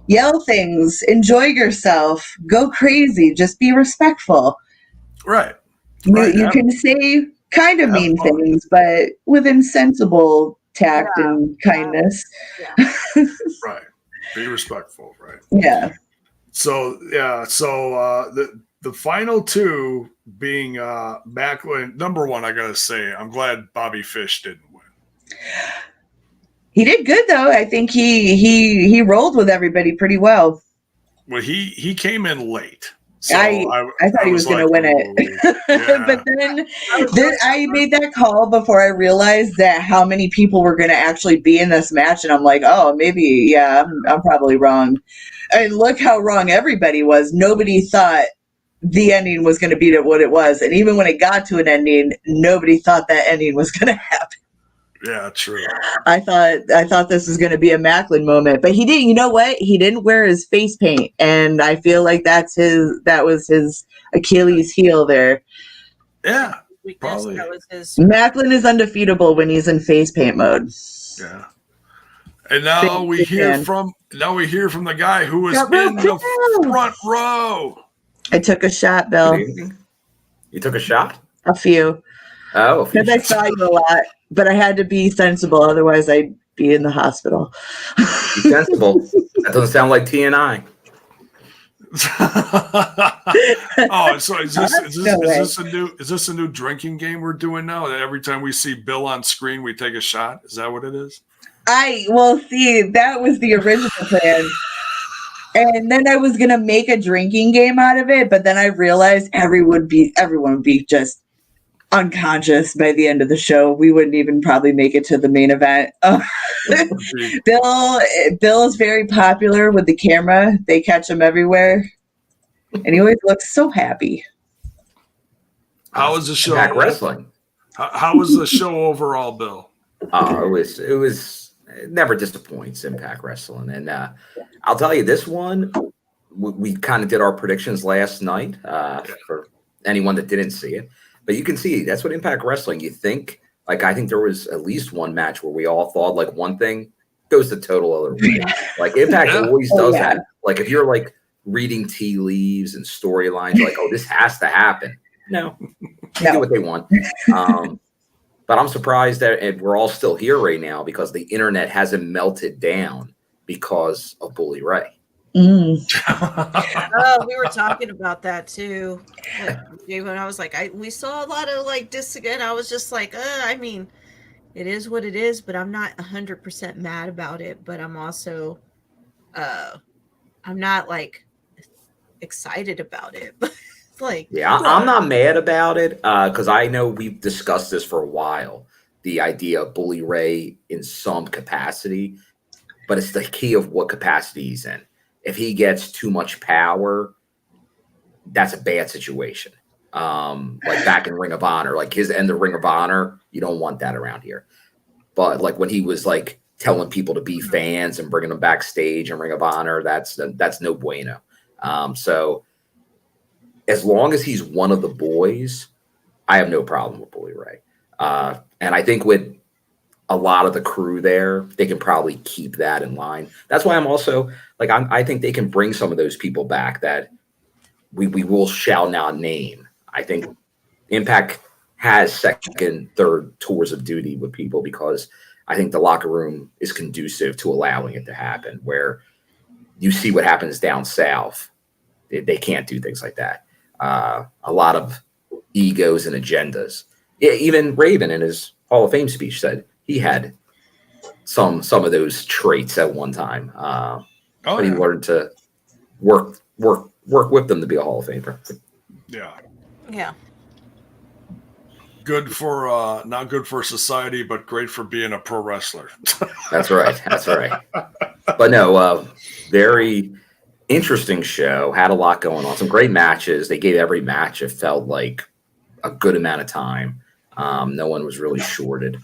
Yell things, enjoy yourself, go crazy, just be respectful. Right. You can say kind of mean things, but within sensible tact and kindness. Yeah. Right. Be respectful, right? Yeah. So the final two being Macklin. Number one, I gotta say, I'm glad Bobby Fish didn't win. He did good though. I think he rolled with everybody pretty well. Well, he came in late. So I thought he was going to win it. Yeah. But then I made that call before I realized that how many people were going to actually be in this match. And I'm like, oh, maybe, I'm probably wrong. And look how wrong everybody was. Nobody thought the ending was going to be what it was. And even when it got to an ending, nobody thought that ending was going to happen. Yeah, true. I thought this was going to be a Macklin moment, but he didn't. You know what? He didn't wear his face paint, and I feel like that was his Achilles heel there. Yeah, weakness. Probably. That was his. Macklin is undefeatable when he's in face paint mode. Yeah. And now we hear from the guy who was in the front row. I took a shot, Bill. You took a shot? A few. Oh, because I saw you a lot, but I had to be sensible, otherwise I'd be in the hospital. Be sensible. That doesn't sound like TNI. Oh, so is this a new drinking game we're doing now? That every time we see Bill on screen, we take a shot? Is that what it is? See, that was the original plan. And then I was gonna make a drinking game out of it, but then I realized everyone would be just unconscious by the end of the show. We wouldn't even probably make it to the main event. Bill is very popular with the camera. They catch him everywhere, and he always looks so happy. How was the show? Impact Wrestling. How was the show overall, Bill? Oh, it was never disappoints, Impact Wrestling. And I'll tell you, this one, we kind of did our predictions last night for anyone that didn't see it. But you can see that's what Impact Wrestling, you think, like I think there was at least one match where we all thought like one thing goes the total other way. Like Impact always does that. Like if you're like reading tea leaves and storylines, you're like, oh, this has to happen. No. They do what they want. But I'm surprised that we're all still here right now because the internet hasn't melted down because of Bully Ray. Oh, we were talking about that too. When I was like, we saw a lot of like this again. I was just like, I mean, it is what it is, but I'm not 100% mad about it. But I'm also, I'm not like excited about it. Like, yeah, I'm not mad about it because I know we've discussed this for a while. The idea of Bully Ray in some capacity, but it's the key of what capacity he's in. If he gets too much power, that's a bad situation. Like back in Ring of Honor, like his end of Ring of Honor, you don't want that around here. But like when he was like telling people to be fans and bringing them backstage in Ring of Honor, that's no bueno. So as long as he's one of the boys, I have no problem with Bully Ray. And I think with a lot of the crew there, they can probably keep that in line. That's why I'm also like, I think they can bring some of those people back that we shall not name. I think Impact has second, third tours of duty with people because I think the locker room is conducive to allowing it to happen, where you see what happens down south. They can't do things like that. A lot of egos and agendas. Even Raven in his Hall of Fame speech said he had some of those traits at one time. But he learned to work with them to be a Hall of Famer. Yeah. Yeah. Good for not good for society, but great for being a pro wrestler. That's right. That's right. But no, very interesting show. Had a lot going on. Some great matches. They gave every match, it felt like, a good amount of time. No one was really shorted.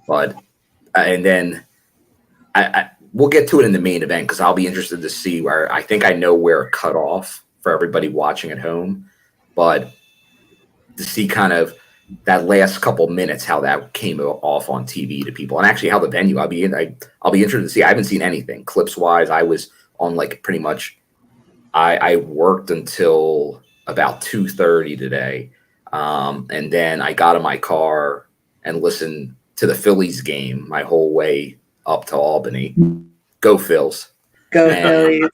But and then we'll get to it in the main event because I'll be interested to see where I think I know where it cut off for everybody watching at home. But to see kind of that last couple minutes, how that came off on TV to people, and actually how the venue. I'll be interested to see. I haven't seen anything clips wise. I was on like pretty much. I worked until about 2:30 today, and then I got in my car and listened to the Phillies game my whole way up to Albany. Go Phils! Go Phillies!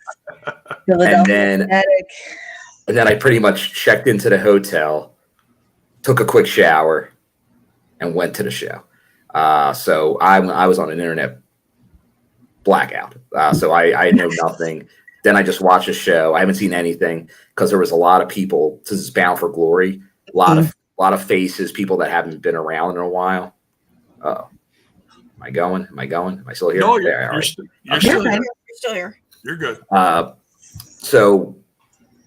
And then I pretty much checked into the hotel, took a quick shower, and went to the show. So I was on an internet blackout. So I know nothing. Then I just watched a show. I haven't seen anything because there was a lot of people. This is Bound for Glory. A lot of faces, people that haven't been around in a while. Am I going? Am I still here? No, you're still here. You're still here. You're good. So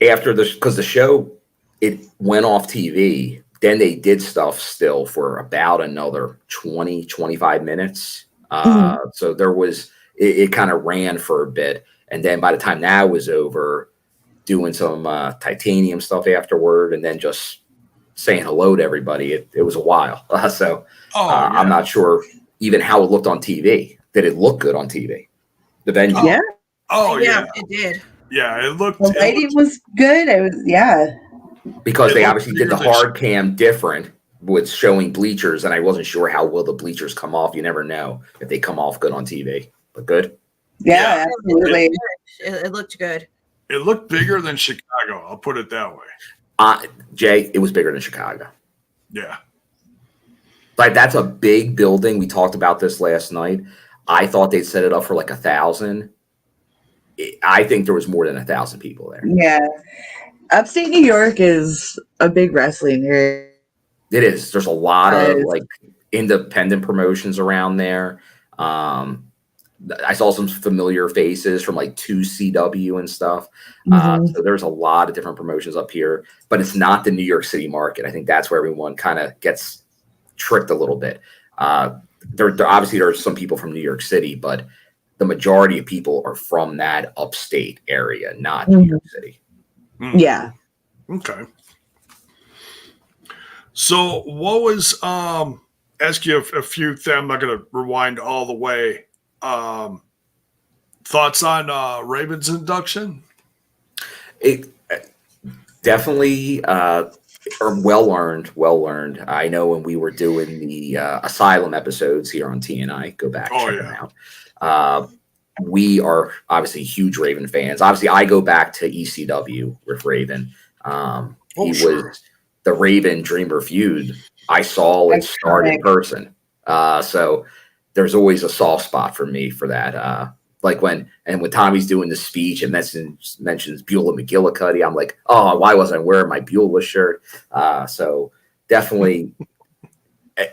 after this, because the show, it went off TV, then they did stuff still for about another 20, 25 minutes. So there was, it kind of ran for a bit. And then by the time that was over, doing some titanium stuff afterward, and then just saying hello to everybody. It was a while. I'm not sure even how it looked on TV. Did it look good on TV? The venue? Yeah. Oh yeah, it did. Yeah, it looked. The lighting was good. It was because It they looked obviously did the bigger than hard cam different with showing bleachers, and I wasn't sure how will the bleachers come off. You never know if they come off good on TV, but good. Yeah, absolutely. It looked good. It looked bigger than Chicago. I'll put it that way. Jay, it was bigger than Chicago. Yeah. Like, that's a big building. We talked about this last night. I thought they'd set it up for like 1,000. I think there was more than 1,000 people there. Yeah. Upstate New York is a big wrestling area. It is. There's a lot of like independent promotions around there. I saw some familiar faces from like 2CW and stuff. So there's a lot of different promotions up here, but it's not the New York City market. I think that's where everyone kind of gets tricked a little bit. There obviously there are some people from New York City, but the majority of people are from that upstate area, not New York City. Yeah. Okay. So what was ask you a few things. I'm not going to rewind all the way. Thoughts on Raven's induction? It definitely well earned. I know when we were doing the Asylum episodes here on TNI, go back check them out. We are obviously huge Raven fans. Obviously, I go back to ECW with Raven. He was the Raven Dreamer feud. I saw it start in person. So there's always a soft spot for me for that. Like when Tommy's doing the speech and mentions Beulah McGillicuddy, I'm like, oh, why wasn't I wearing my Beulah shirt? So definitely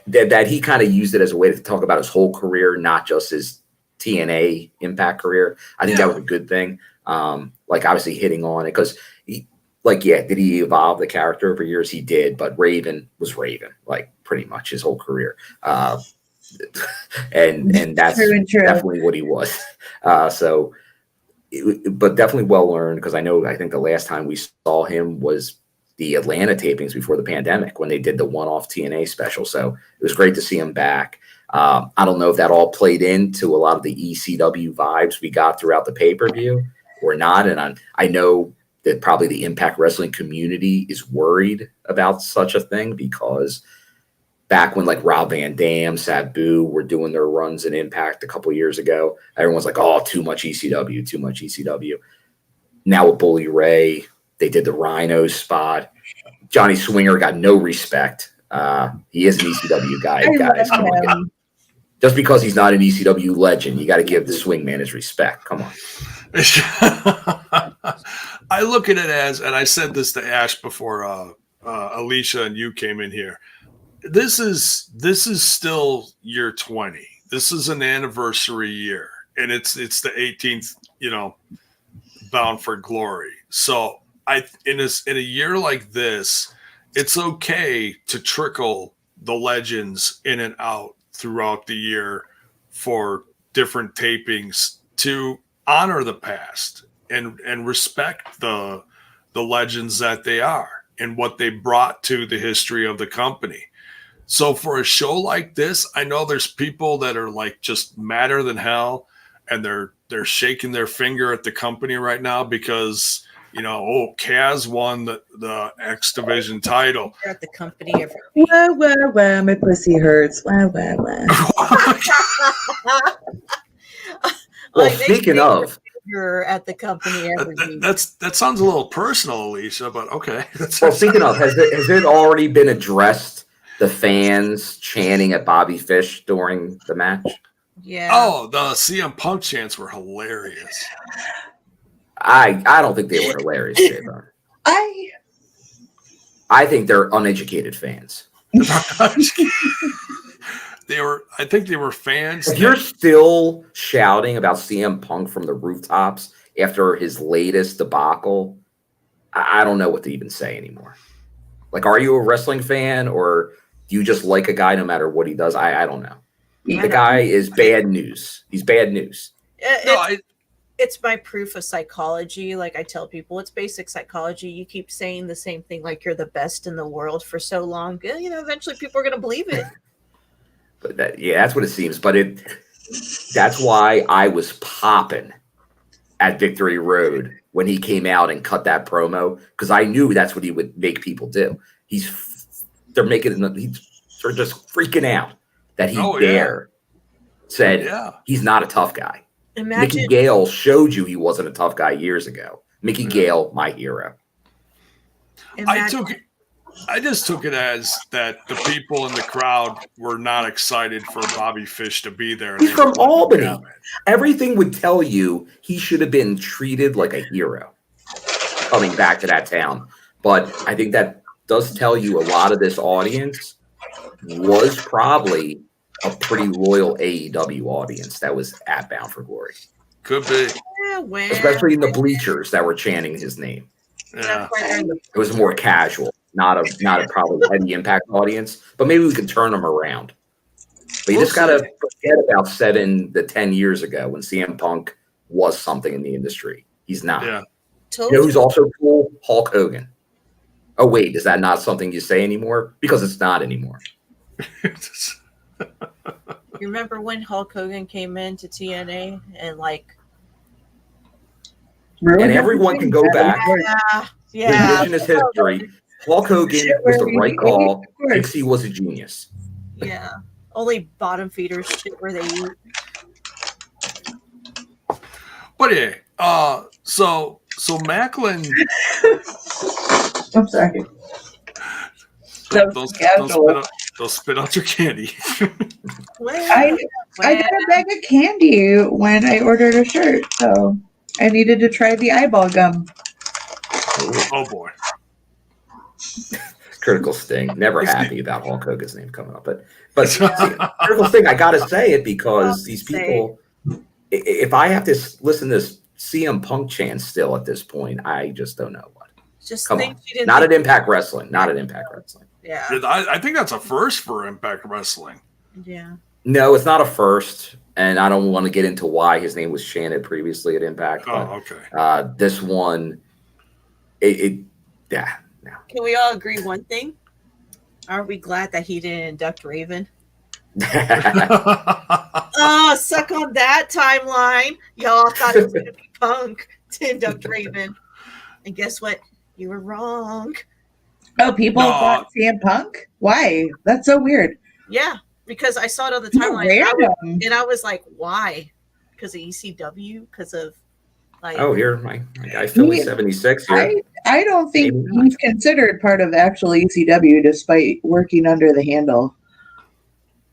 that he kind of used it as a way to talk about his whole career, not just his TNA Impact career. I think that was a good thing. Like obviously hitting on it because did he evolve the character over years? He did, but Raven was Raven, like pretty much his whole career. And that's true. Definitely what he was. But definitely well earned because I think the last time we saw him was the Atlanta tapings before the pandemic when they did the one-off TNA special. So it was great to see him back. I don't know if that all played into a lot of the ECW vibes we got throughout the pay-per-view or not. And I know that probably the Impact Wrestling community is worried about such a thing because back when like Rob Van Dam, Sabu were doing their runs in Impact a couple years ago, everyone's like, oh, too much ECW. Now with Bully Ray, they did the Rhino spot. Johnny Swinger got no respect. He is an ECW guy, guys. Come on. Just because he's not an ECW legend, you got to give the swingman his respect. Come on. I look at it as, and I said this to Ash before Alicia and you came in here. This is still year 20. This is an anniversary year, and it's the 18th, Bound for Glory. So in a year like this, it's okay to trickle the legends in and out throughout the year for different tapings to honor the past and respect the legends that they are and what they brought to the history of the company. So for a show like this, I know there's people that are like just madder than hell and they're shaking their finger at the company right now because Kaz won the X Division title. At the company every Wow, my pussy hurts. Wow. Well, speaking of, you're at the company every week. That sounds a little personal, Alicia, but okay. Well, speaking of, has it already been addressed? The fans chanting at Bobby Fish during the match. Yeah. Oh, the CM Punk chants were hilarious. I don't think they were hilarious, Taven. I think they're uneducated fans. I think they were fans. If you're still shouting about CM Punk from the rooftops after his latest debacle, I don't know what to even say anymore. Like, are you a wrestling fan or do you just like a guy no matter what he does? I don't know. The guy is bad news. He's bad news. it's my proof of psychology. Like I tell people, it's basic psychology. You keep saying the same thing like you're the best in the world for so long, you know, eventually people are going to believe it. But that's what it seems. But that's why I was popping at Victory Road when he came out and cut that promo, because I knew that's what he would make people do. They're just freaking out that he said he's not a tough guy. Imagine Mickie Gale showed you he wasn't a tough guy years ago. Mickie Gale, my hero. I just took it as that the people in the crowd were not excited for Bobby Fish to be there. He's from Albany. Everything would tell you he should have been treated like a hero coming back to that town. But I think that does tell you a lot of this audience was probably a pretty loyal AEW audience that was at Bound for Glory. Could be. Especially in the bleachers that were chanting his name. Yeah. It was more casual, not a probably heavy Impact audience, but maybe we can turn them around. But you just got to forget about 7 to 10 years ago when CM Punk was something in the industry. He's not. Yeah. You know who's also cool? Hulk Hogan. Oh, wait, is that not something you say anymore? Because it's not anymore. You remember when Hulk Hogan came into TNA and like... And everyone can go back. Yeah. Revisionist history. Hulk Hogan was the right call. Dixie was a genius. Yeah. Only bottom feeders shit where they eat. But yeah, so Macklin. I'm sorry. Don't spit out your candy. I got a bag of candy when I ordered a shirt, so I needed to try the eyeball gum. Oh boy. Critical Sting. Never happy about Hulk Hogan's name coming up. But see, Critical Sting, I got to say it because these people, if I have to listen to this CM Punk chant still at this point, I just don't know what. Just Come on. Not at Impact Wrestling. Not at Impact Wrestling. Yeah. I think that's a first for Impact Wrestling. Yeah. No, it's not a first. And I don't want to get into why his name was chanted previously at Impact. Oh, okay. This one, yeah. No. Can we all agree one thing? Are we glad that he didn't induct Raven? Oh, suck on that timeline. Y'all thought it was going to be Punk to induct Raven. And guess what? You were wrong. Oh, people thought CM Punk? Why? That's so weird. Yeah, because I saw it on the timeline. And I was like, why? Because of ECW? Because of like... Oh, here, my guy Philly 76 here. I don't think he's considered part of actual ECW despite working under the handle.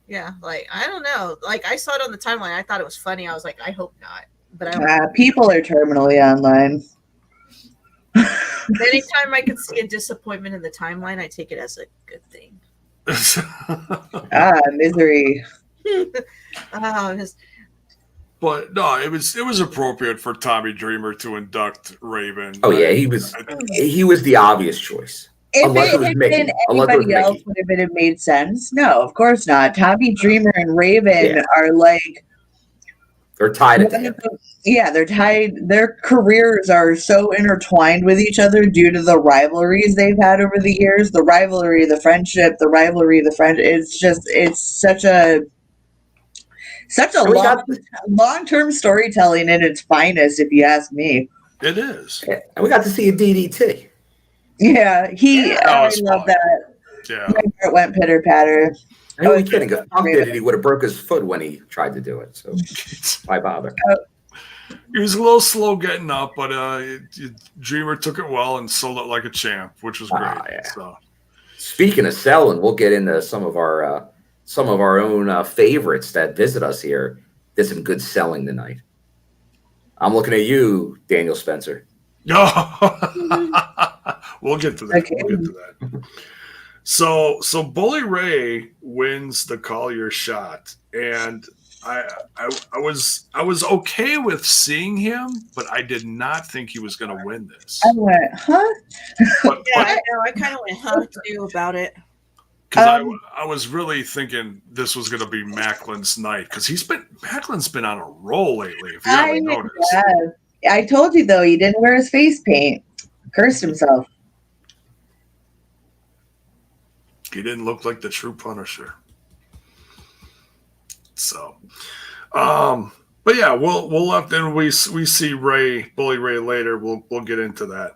Yeah, like, I don't know. Like, I saw it on the timeline. I thought it was funny. I was like, I hope not. But people are terminally online. Anytime I can see a disappointment in the timeline, I take it as a good thing. Misery. But no, it was appropriate for Tommy Dreamer to induct Raven. Oh yeah, he was the obvious choice. If it had been anybody else, would have it made sense? No, of course not. Tommy Dreamer and Raven are like they're tied at the hip. Yeah, they're tied. Their careers are so intertwined with each other due to the rivalries they've had over the years. The rivalry, the friendship, the rivalry, the friend. It's such a long-term storytelling at its finest, if you ask me. It is. Yeah. And we got to see a DDT. Yeah, I love that. Yeah. My heart went pitter-patter. Are you kidding? If Punk did it, he would have broke his foot when he tried to do it. So why bother? He was a little slow getting up, but Dreamer took it well and sold it like a champ, which was great. Yeah. So. Speaking of selling, we'll get into some of our own favorites that visit us here. Did some good selling tonight. I'm looking at you, Daniel Spencer. No, we'll get to that. Okay. We'll get to that. So Bully Ray wins the Call Your Shot, and I was okay with seeing him, but I did not think he was going to win this. I went, huh? I know. I kind of went, huh, too, about it. because I was really thinking this was going to be Macklin's night because Macklin's been on a roll lately. If you haven't noticed, I told you though, he didn't wear his face paint. Cursed himself. he didn't look like the true Punisher. So, but yeah, we'll have then we see Bully Ray later. We'll get into that.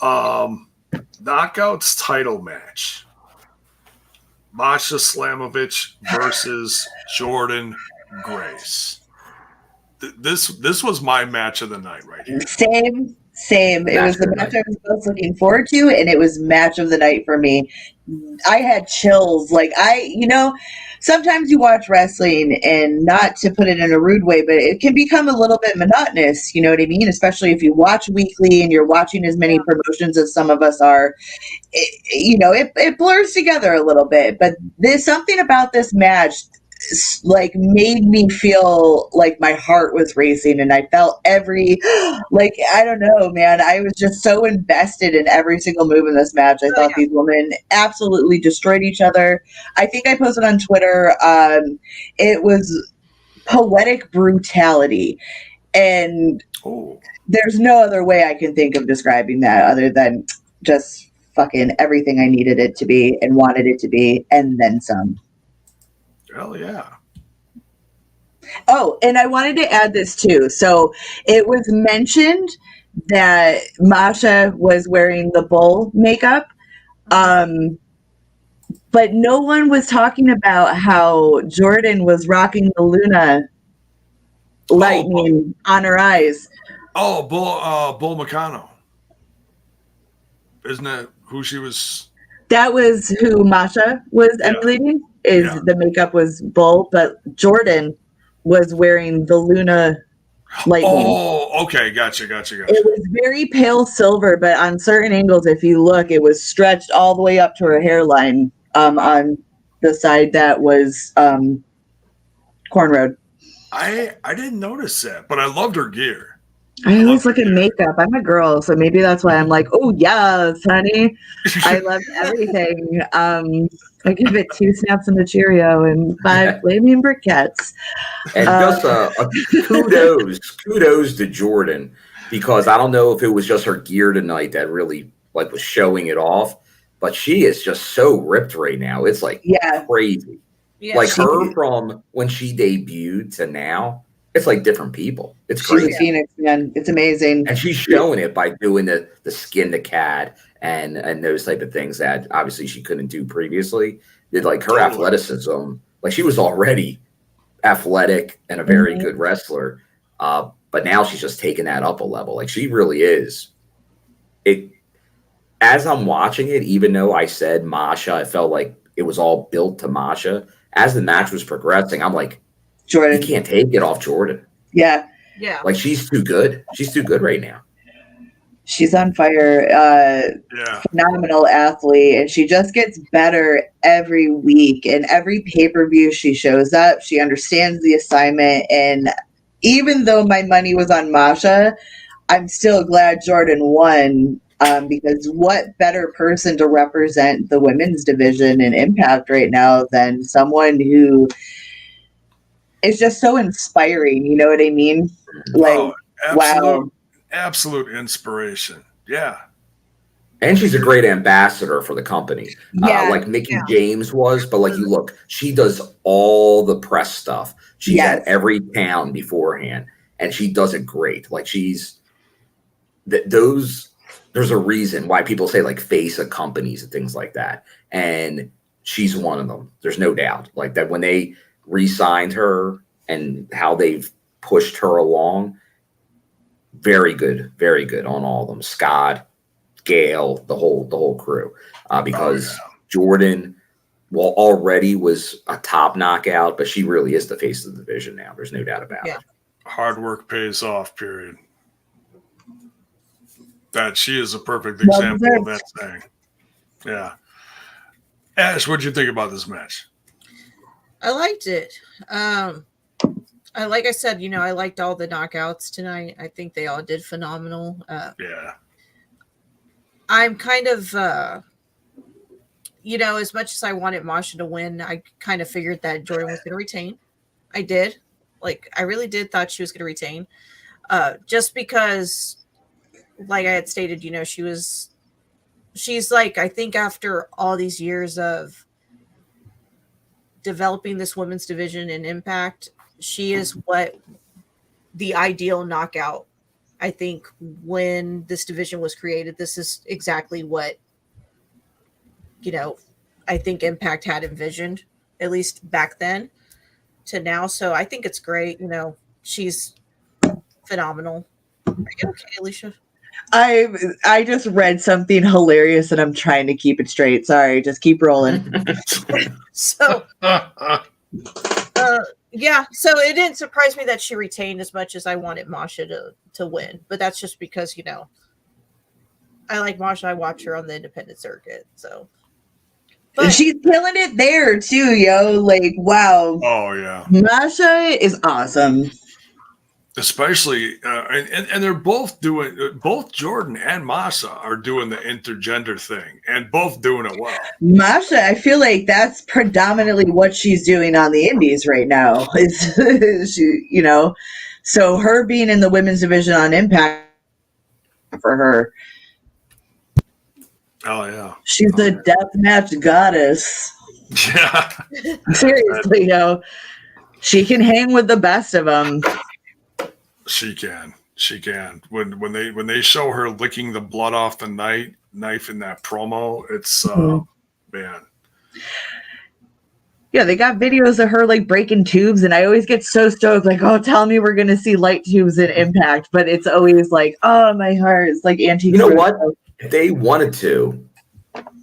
Knockouts title match. Masha Slamovich versus Jordynne Grace. This was my match of the night right here. Same. It was the match I was most looking forward to, and it was match of the night for me. I had chills. Sometimes you watch wrestling, and not to put it in a rude way, but it can become a little bit monotonous. You know what I mean? Especially if you watch weekly and you're watching as many promotions as some of us are. It blurs together a little bit. But there's something about this match made me feel like my heart was racing, and I felt every I don't know, man. I was just so invested in every single move in this match. I thought these women absolutely destroyed each other. I think I posted on Twitter, it was poetic brutality, and there's no other way I can think of describing that other than just fucking everything I needed it to be and wanted it to be, and then some. Hell yeah. Oh, and I wanted to add this too. So it was mentioned that Masha was wearing the bull makeup, but no one was talking about how Jordynne was rocking the Luna lightning on her eyes. Oh, Bull Meccano. Isn't that who she was? That was who Masha was emulating. The makeup was Bull, but Jordynne was wearing the Luna lightning. Oh, okay, gotcha. It was very pale silver, but on certain angles, if you look, it was stretched all the way up to her hairline on the side that was cornrowed. I didn't notice that, but I loved her gear. I always look at makeup. I'm a girl, so maybe that's why I'm like, oh yes, honey. I love everything. I give it 2 snaps and a Cheerio and 5 flaming briquettes. And just kudos to Jordynne, because I don't know if it was just her gear tonight that really was showing it off, but she is just so ripped right now. It's crazy. Yeah, her from when she debuted to now. It's like different people. It's crazy. She's a phoenix, man. It's amazing. And she's showing it by doing the skin to cat and those type of things that obviously she couldn't do previously. Did her athleticism. She was already athletic and a very good wrestler. But now she's just taking that up a level. She really is. As I'm watching it, even though I said Masha, I felt like it was all built to Masha. As the match was progressing, I'm like, Jordynne, you can't take it off Jordynne. Yeah. She's too good. She's too good right now. She's on fire. Phenomenal athlete, and she just gets better every week. And every pay-per-view she shows up, she understands the assignment. And even though my money was on Masha, I'm still glad Jordynne won, because what better person to represent the women's division in Impact right now than someone who is just so inspiring, you know what I mean? Absolute inspiration. Yeah. And she's a great ambassador for the company. Like Mickie James was, but you look, she does all the press stuff. She's at every town beforehand, and she does it great. There's a reason why people say face of companies and things like that. And she's one of them. There's no doubt that when they re-signed her and how they've pushed her along, very good on all of them. Scott, Gail, the whole crew, because Jordynne, already was a top knockout, but she really is the face of the division now. There's no doubt about it. Hard work pays off, period. That she is a perfect example of that saying. Yeah. Ash, what'd you think about this match? I liked it. Like I said, I liked all the knockouts tonight. I think they all did phenomenal. I'm kind of, you know, as much as I wanted Masha to win, I kind of figured that Jordynne was going to retain. I did. Like, I really did thought she was going to retain. Just because, like I had stated, you know, she's like, I think after all these years of developing this women's division in Impact, she is what the ideal knockout. I think when this division was created, this is exactly what, you know, I think Impact had envisioned, at least back then to now. So I think it's great. You know, she's phenomenal. Are you okay, Alicia? I just read something hilarious and I'm trying to keep it straight. Sorry, just keep rolling. So, yeah. So it didn't surprise me that she retained as much as I wanted Masha to win. But that's just because, you know, I like Masha. I watch her on the independent circuit. So. But she's killing it there too, yo. Like, wow. Oh yeah, Masha is awesome. Especially, and they're both Jordynne and Masha are doing the intergender thing, and both doing it well. Masha, I feel like that's predominantly what she's doing on the indies right now. Is she, you know, so her being in the women's division on Impact for her. Oh yeah, She's the deathmatch goddess. Yeah, Seriously, yo, she can hang with the best of them. She can. When they show her licking the blood off the knife in that promo, it's man. Yeah, they got videos of her like breaking tubes, and I always get so stoked, like, oh, tell me we're gonna see light tubes in Impact, but it's always like, oh, my heart is like antique. You know what? If they wanted to,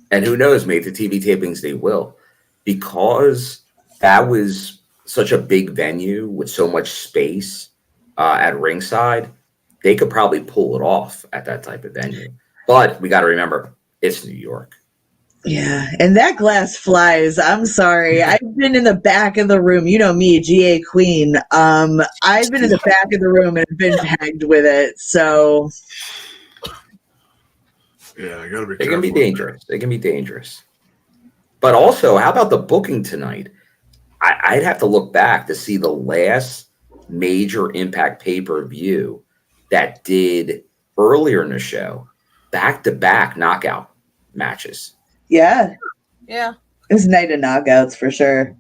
and who knows, maybe the TV tapings they will, because that was such a big venue with so much space at ringside, they could probably pull it off at that type of venue. But we got to remember, it's New York. Yeah, and that glass flies. I'm sorry. I've been in the back of the room. You know me, GA Queen. I've been in the back of the room and been pegged with it. So yeah, I gotta be. It can be dangerous. It can be dangerous. But also, how about the booking tonight? I'd have to look back to see the last major Impact pay-per-view that did earlier in the show back-to-back knockout matches. yeah, yeah, it was night of knockouts for sure.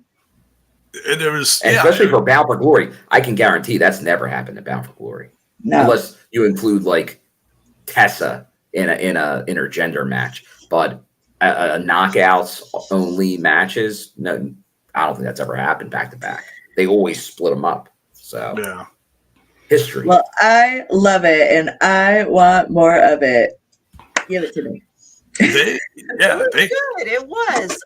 And there was, and especially for Bound for Glory, I can guarantee that's never happened at Bound for Glory, unless you include like Tessa in a intergender match. But knockouts only matches, no, I don't think that's ever happened back to back. They always split them up. So yeah, history. Well, I love it, and I want more of it. Give it to me. It was good. It was.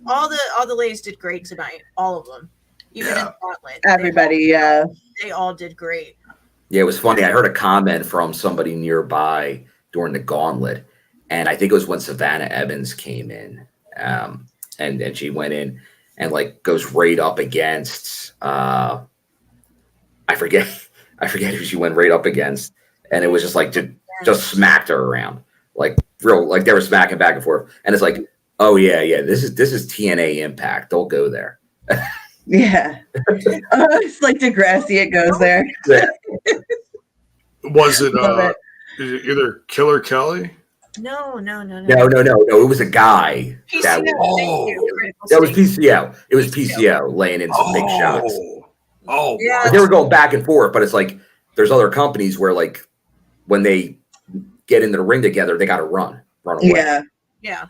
All the ladies did great tonight. All of them, even in Gauntlet. Everybody, they all did great. Yeah, it was funny. I heard a comment from somebody nearby during the Gauntlet, and I think it was when Savannah Evans came in, and she went in and like goes right up against I forget who she went right up against, and it was just like just smacked her around, like real, like they were smacking back and forth, and it's like, oh yeah, this is TNA Impact. Don't go there. Yeah, it's like Degrassi. It goes there. Was it either Killer Kelly? No. It was a guy. PCO, that was PCO. It was PCO laying in some big shots. Oh, yeah. But they were going back and forth, but it's like there's other companies where like when they get into the ring together, they got to run away. Yeah.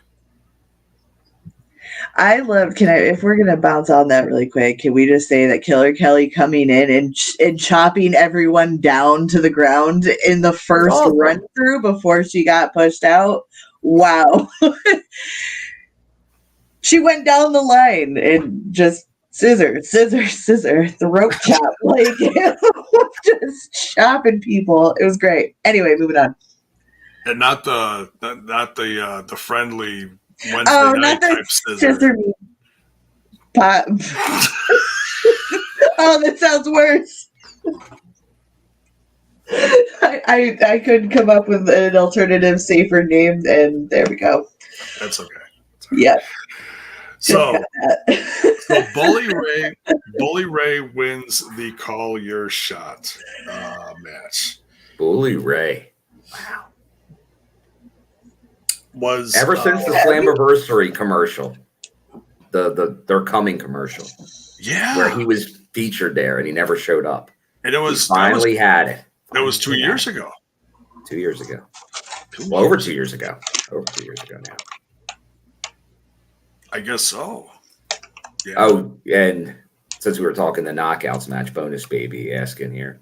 I love. If we're gonna bounce on that really quick, can we just say that Killer Kelly coming in and chopping everyone down to the ground in the first run through before she got pushed out? Wow. She went down the line and just scissor, throat chop, like just chopping people. It was great. Anyway, moving on. And not the friendly Wednesday night type scissor. Pop. Oh, that sounds worse. I couldn't come up with an alternative, safer name, and there we go. That's okay. Yep. So, Just got that. so Bully Ray wins the Call Your Shot match. Bully Ray. Wow. Was Ever since the Slammiversary commercial, their coming commercial, where he was featured there and he never showed up, and it was finally had it. That was 2 years ago. 2 years ago. Well, over 2 years ago. Over 2 years ago now. I guess so. Yeah. Oh, and since we were talking the knockouts match, bonus baby asking here,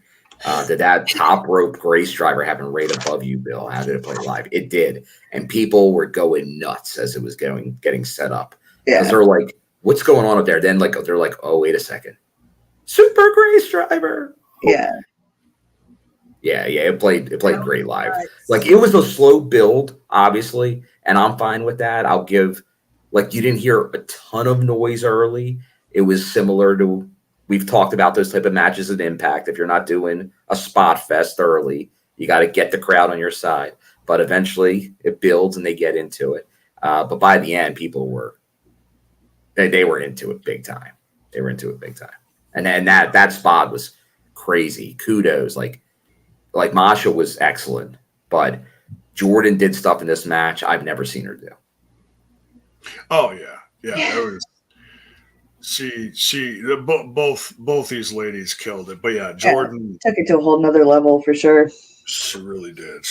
did that top rope Grace driver happen right above you, Bill? How did it play live? It did, and people were going nuts as it was getting set up. Because they're like, "What's going on up there?" Then they're like, "Oh, wait a second, Super Grace driver." Yeah. Yeah, it played great live. Like, it was a slow build, obviously, and I'm fine with that. I'll give, like, you didn't hear a ton of noise early. It was similar to, we've talked about those type of matches at Impact. If you're not doing a spot fest early, you got to get the crowd on your side. But eventually it builds and they get into it. But by the end, people were, they were into it big time. They were into it big time. And then that spot was crazy. Kudos. Like Masha was excellent, but Jordynne did stuff in this match I've never seen her do. Oh yeah. It was, both these ladies killed it. But yeah, Jordynne took it to a whole nother level for sure. She really did.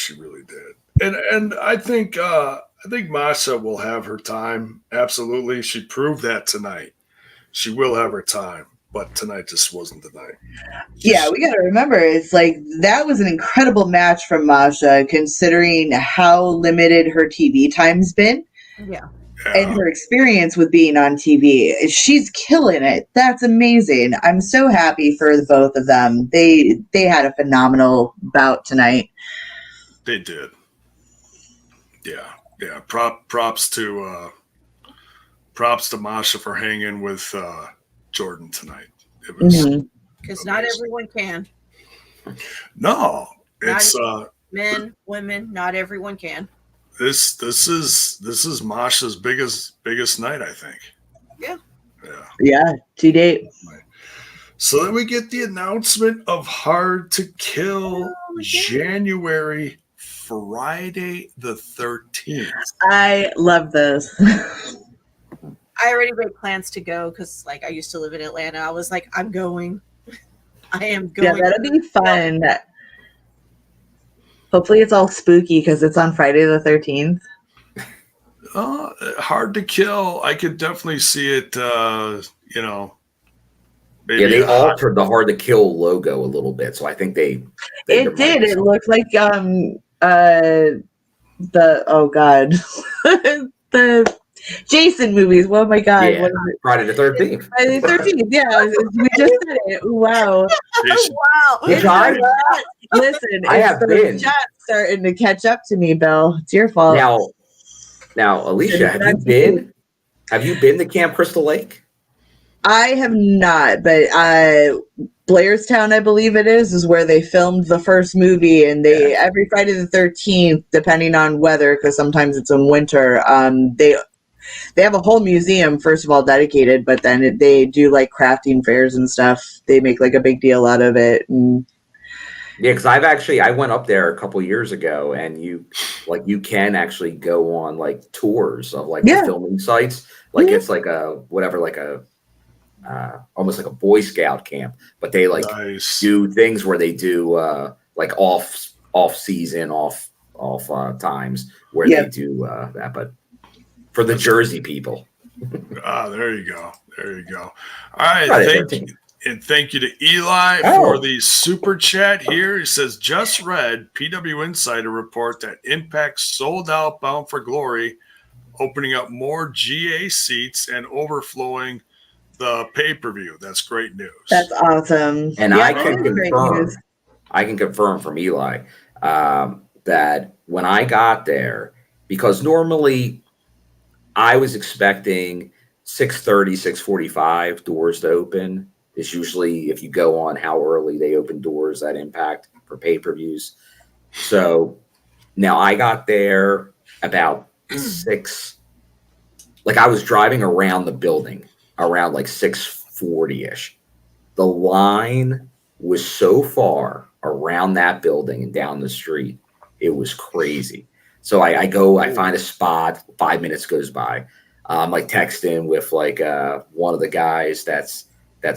And I think Masha will have her time. Absolutely. She proved that tonight. She will have her time. But tonight just wasn't the night. Yeah, we got to remember, it's like that was an incredible match from Masha, considering how limited her TV time's been. Yeah. And her experience with being on TV. She's killing it. That's amazing. I'm so happy for the both of them. They had a phenomenal bout tonight. They did. Yeah. Props to Masha for hanging with Jordynne tonight. It was because not everyone can. No, it's men, women. Not everyone can. This is Masha's biggest night, I think. Yeah. To date. So then we get the announcement of Hard to Kill, January, Friday the 13th. I love this. I already made plans to go because, like, I used to live in Atlanta. I was like, I'm going. I am going. Yeah, that'll be fun. Hopefully it's all spooky because it's on Friday the 13th. Hard to Kill. I could definitely see it, maybe they altered the Hard to Kill logo a little bit. So I think they it did. It looked like the Jason movies. Oh my god! Yeah. Friday the 13th. Friday the 13th. Yeah, we just said it. Wow! Wow! Listen, I have been starting to catch up to me, Bill. It's your fault. Now, Alicia, have you been to Camp Crystal Lake? I have not, but Blairstown, I believe it is where they filmed the first movie, and they every Friday the 13th, depending on weather, because sometimes it's in winter, they have a whole museum, first of all, dedicated, but then they do like crafting fairs and stuff. They make like a big deal out of it. And yeah, because I went up there a couple years ago, and you can actually go on like tours of like the filming sites. Like it's like almost like a Boy Scout camp, but they like do things where they do like off season, off times where they do that, but for the Jersey people. There you go. All right, thank you to Eli for the super chat here. He says, just read PW Insider report that Impact sold out Bound for Glory, opening up more GA seats and overflowing the pay-per-view. That's great news. That's awesome. And I can confirm from Eli that when I got there, because normally I was expecting 6:30, 6:45 doors to open. It's usually, if you go on how early they open doors at Impact for pay-per-views. So now I got there about 6, like I was driving around the building around like 6:40ish. The line was so far around that building and down the street, it was crazy. So I find a spot. 5 minutes goes by. I'm like texting with like one of the guys that's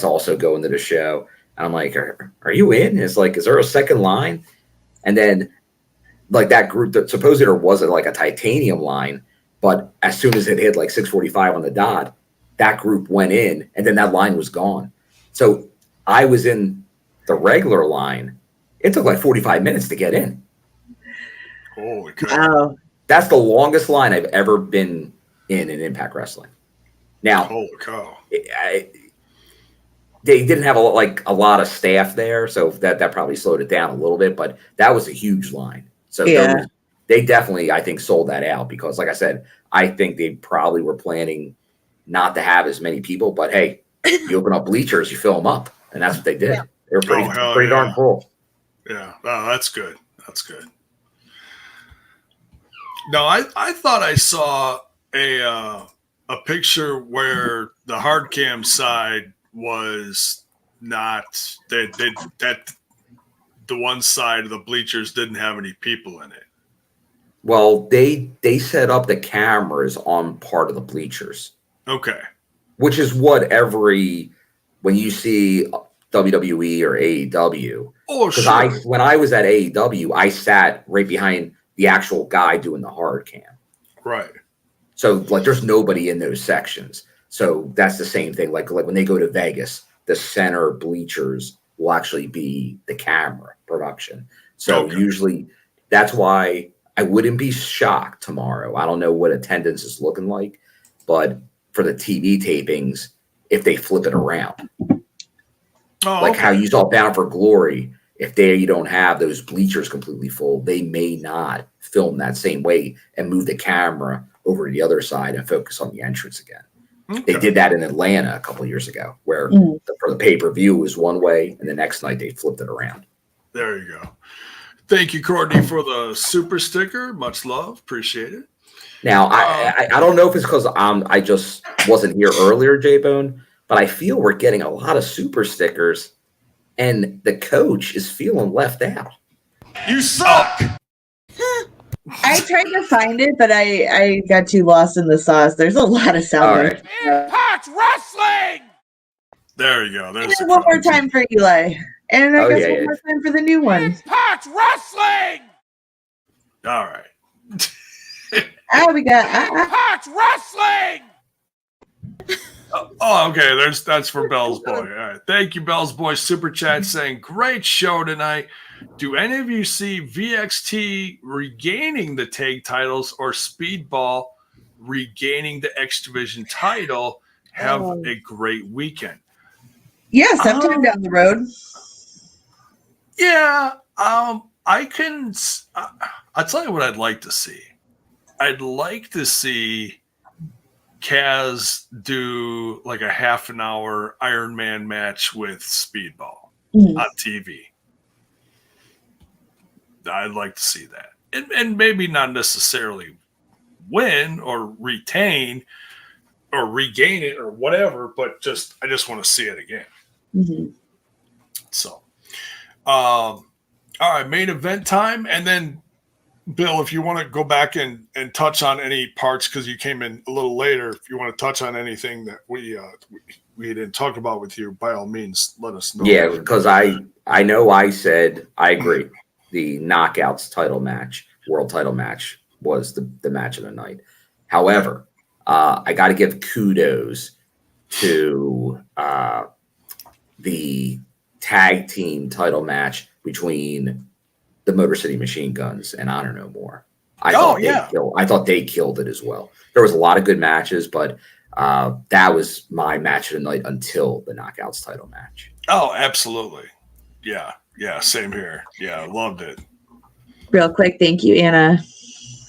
also going to the show. And I'm like, are you in? It's like, is there a second line? And then like that group that supposedly there wasn't like a titanium line, but as soon as it hit like 6:45 on the dot, that group went in and then that line was gone. So I was in the regular line. It took like 45 minutes to get in. Holy cow. Wow. That's the longest line I've ever been in Impact Wrestling. Now, Holy cow. they didn't have a lot of staff there, so that probably slowed it down a little bit, but that was a huge line. So Yeah. they definitely, I think, sold that out because, like I said, I think they probably were planning not to have as many people, but hey, you open up bleachers, you fill them up, and that's what they did. Yeah. They were pretty darn full. Yeah. Oh, that's good. That's good. No, I thought I saw a picture where the hard cam side was not that the one side of the bleachers didn't have any people in it. Well, they set up the cameras on part of the bleachers, Okay. which is what when you see WWE or AEW. Oh, Because sure. when I was at AEW, I sat right behind the actual guy doing the hard cam. Right. So like there's nobody in those sections. So that's the same thing. Like when they go to Vegas, the center bleachers will actually be the camera production. So Okay. usually that's why I wouldn't be shocked tomorrow. I don't know what attendance is looking like, but for the TV tapings, if they flip it around, Oh, like okay. how you saw Bound for Glory, if you don't have those bleachers completely full, they may not film that same way and move the camera over to the other side and focus on the entrance again. Okay. They did that in Atlanta a couple of years ago, where for the pay-per-view it was one way, and the next night they flipped it around. There you go. Thank you, Courtney, for the super sticker. Much love. Appreciate it. Now, I don't know if it's because I just wasn't here earlier, J-Bone, but I feel we're getting a lot of super stickers, and the coach is feeling left out. You suck. I tried to find it, but I got too lost in the sauce. There's a lot of sound. All there. right. Impact Wrestling! There you go. There's And one more time for Eli. And I guess one more time for the new one. Impact Wrestling! All right. We got Impact Wrestling! Oh, okay. That's for Bell's Boy. All right. Thank you, Bell's Boy. Super chat saying, great show tonight. Do any of you see VXT regaining the tag titles or Speedball regaining the X Division title? Have a great weekend. yeah, sometime down the road. Yeah. I can. I'll tell you what I'd like to see. I'd like to see Kaz do like a half an hour Iron Man match with Speedball on TV. I'd like to see that. And maybe not necessarily win or retain or regain it or whatever, but I just want to see it again. Mm-hmm. So, all right, main event time. And then, Bill, if you want to go back and touch on any parts, because you came in a little later, if you want to touch on anything that we didn't talk about with you, by all means, let us know. Yeah, because I know I said I agree. The Knockouts title match, world title match, was the match of the night. However, I got to give kudos to the tag team title match between the Motor City Machine Guns and Honor No More. I thought they killed it as well. There was a lot of good matches, but that was my match of the night until the Knockouts title match. Oh, absolutely. Yeah, same here. Yeah, loved it. Real quick, thank you, Anna.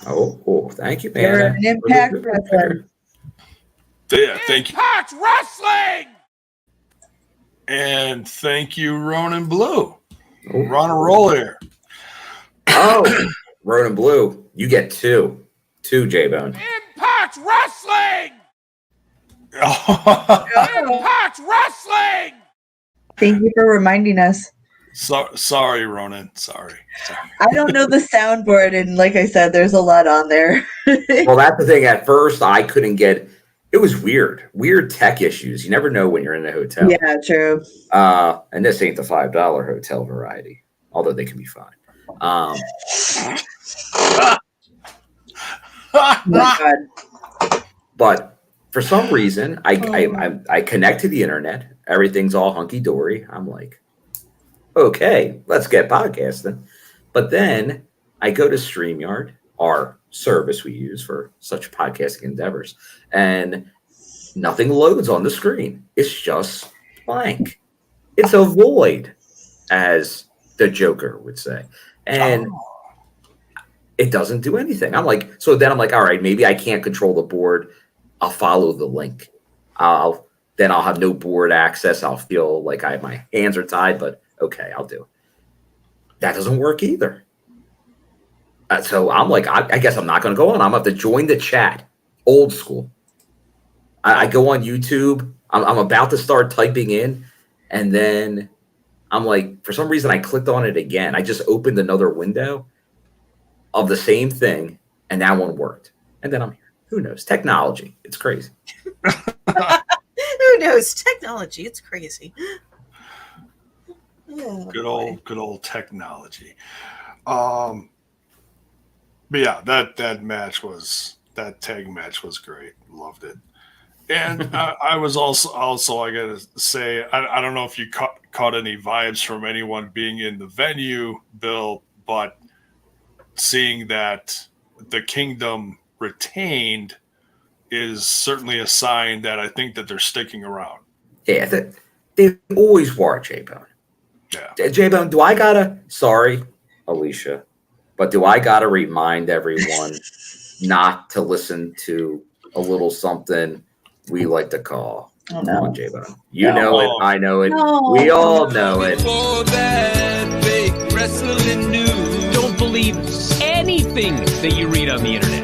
Oh, thank you, man. You're an Impact Wrestler. Yeah, thank you. Impact Wrestling! And thank you, Ronan Blue. We're on a roll here. Oh, Ronan Blue, you get two, J-Bone. Impact Wrestling! Impact Wrestling! Thank you for reminding us. Sorry, Ronan. Sorry. I don't know the soundboard, and like I said, there's a lot on there. Well, that's the thing. At first, I couldn't get. It was weird tech issues. You never know when you're in a hotel. Yeah, true. And this ain't the $5 hotel variety, although they can be fun. Oh my God. But for some reason, I connect to the internet. Everything's all hunky dory. I'm like, okay, let's get podcasting. But then I go to StreamYard, our service we use for such podcasting endeavors, and nothing loads on the screen. It's just blank. It's a void, as the Joker would say. And it doesn't do anything. I'm like, all right, maybe I can't control the board. I'll follow the link. Then I'll have no board access. I'll feel like my hands are tied, but okay, I'll do it. That doesn't work either. So I'm like, I guess I'm not going to go on. I'm going to have to join the chat, old school. I go on YouTube. I'm about to start typing in, and then I'm like, for some reason, I clicked on it again. I just opened another window of the same thing, and that one worked. And then I'm here. Who knows? Technology. It's crazy. Who knows? Technology. It's crazy. Good old technology. But yeah, that tag match was great. Loved it. And I was also I gotta say, I don't know if you caught any vibes from anyone being in the venue, Bill, but seeing that the Kingdom retained is certainly a sign that I think that they're sticking around. Yeah, they always were J-Bone. Yeah. J-Bone, do I gotta, sorry, Alicia, but do I gotta remind everyone not to listen to a little something we like to call Oh, no. on J-Bone? You know it, I know it, No. we all know it. For that fake wrestling news. Don't believe anything that you read on the internet.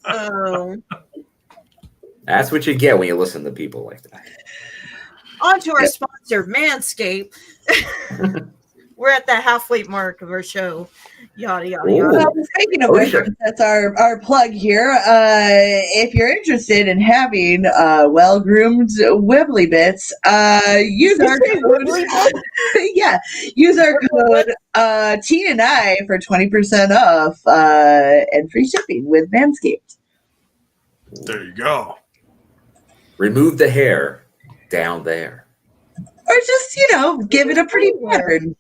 Oh. That's what you get when you listen to people like that. On to our sponsor, Manscaped. We're at the halfway mark of our show. Yada, yada, Ooh. yada. Well, speaking of which, that's our plug here. If you're interested in having well-groomed wibbly bits, use our code. Use our code T&I for 20% off and free shipping with Manscaped. There you go. Remove the hair down there. Or just, give it a pretty pattern.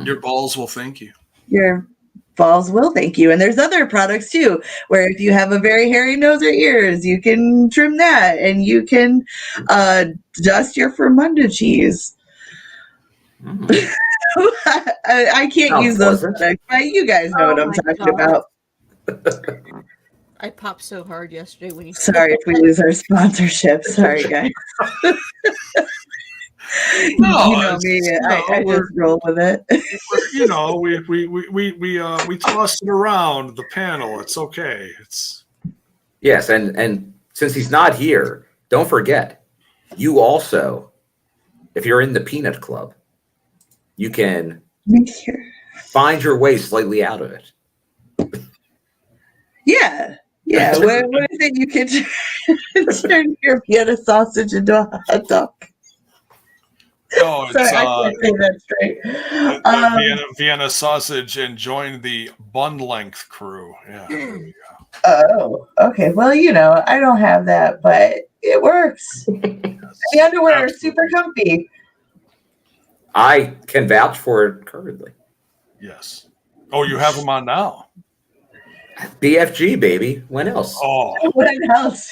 Your balls will thank you. Your balls will thank you. And there's other products too, where if you have a very hairy nose or ears, you can trim that, and you can dust your Fermunda cheese. I can't Sounds use those pleasant. products, but you guys know what I'm my talking God. about. I popped so hard yesterday when you Sorry if we lose our sponsorship. Sorry, guys. No, you know me. I just roll with it. We tossed it around the panel. It's okay. Yes, and since he's not here, don't forget, you also, if you're in the Peanut Club, you can find your way slightly out of it. Yeah. What is it? You can turn your Vienna sausage into a hot dog. No, it's Sorry, I can't say that straight. Vienna sausage and join the bun length crew. Yeah, there we go. Oh, okay. Well, I don't have that, but it works. The underwear are super comfy. I can vouch for it currently. Yes. Oh, you have them on now. BFG, baby. When else? Oh, What else?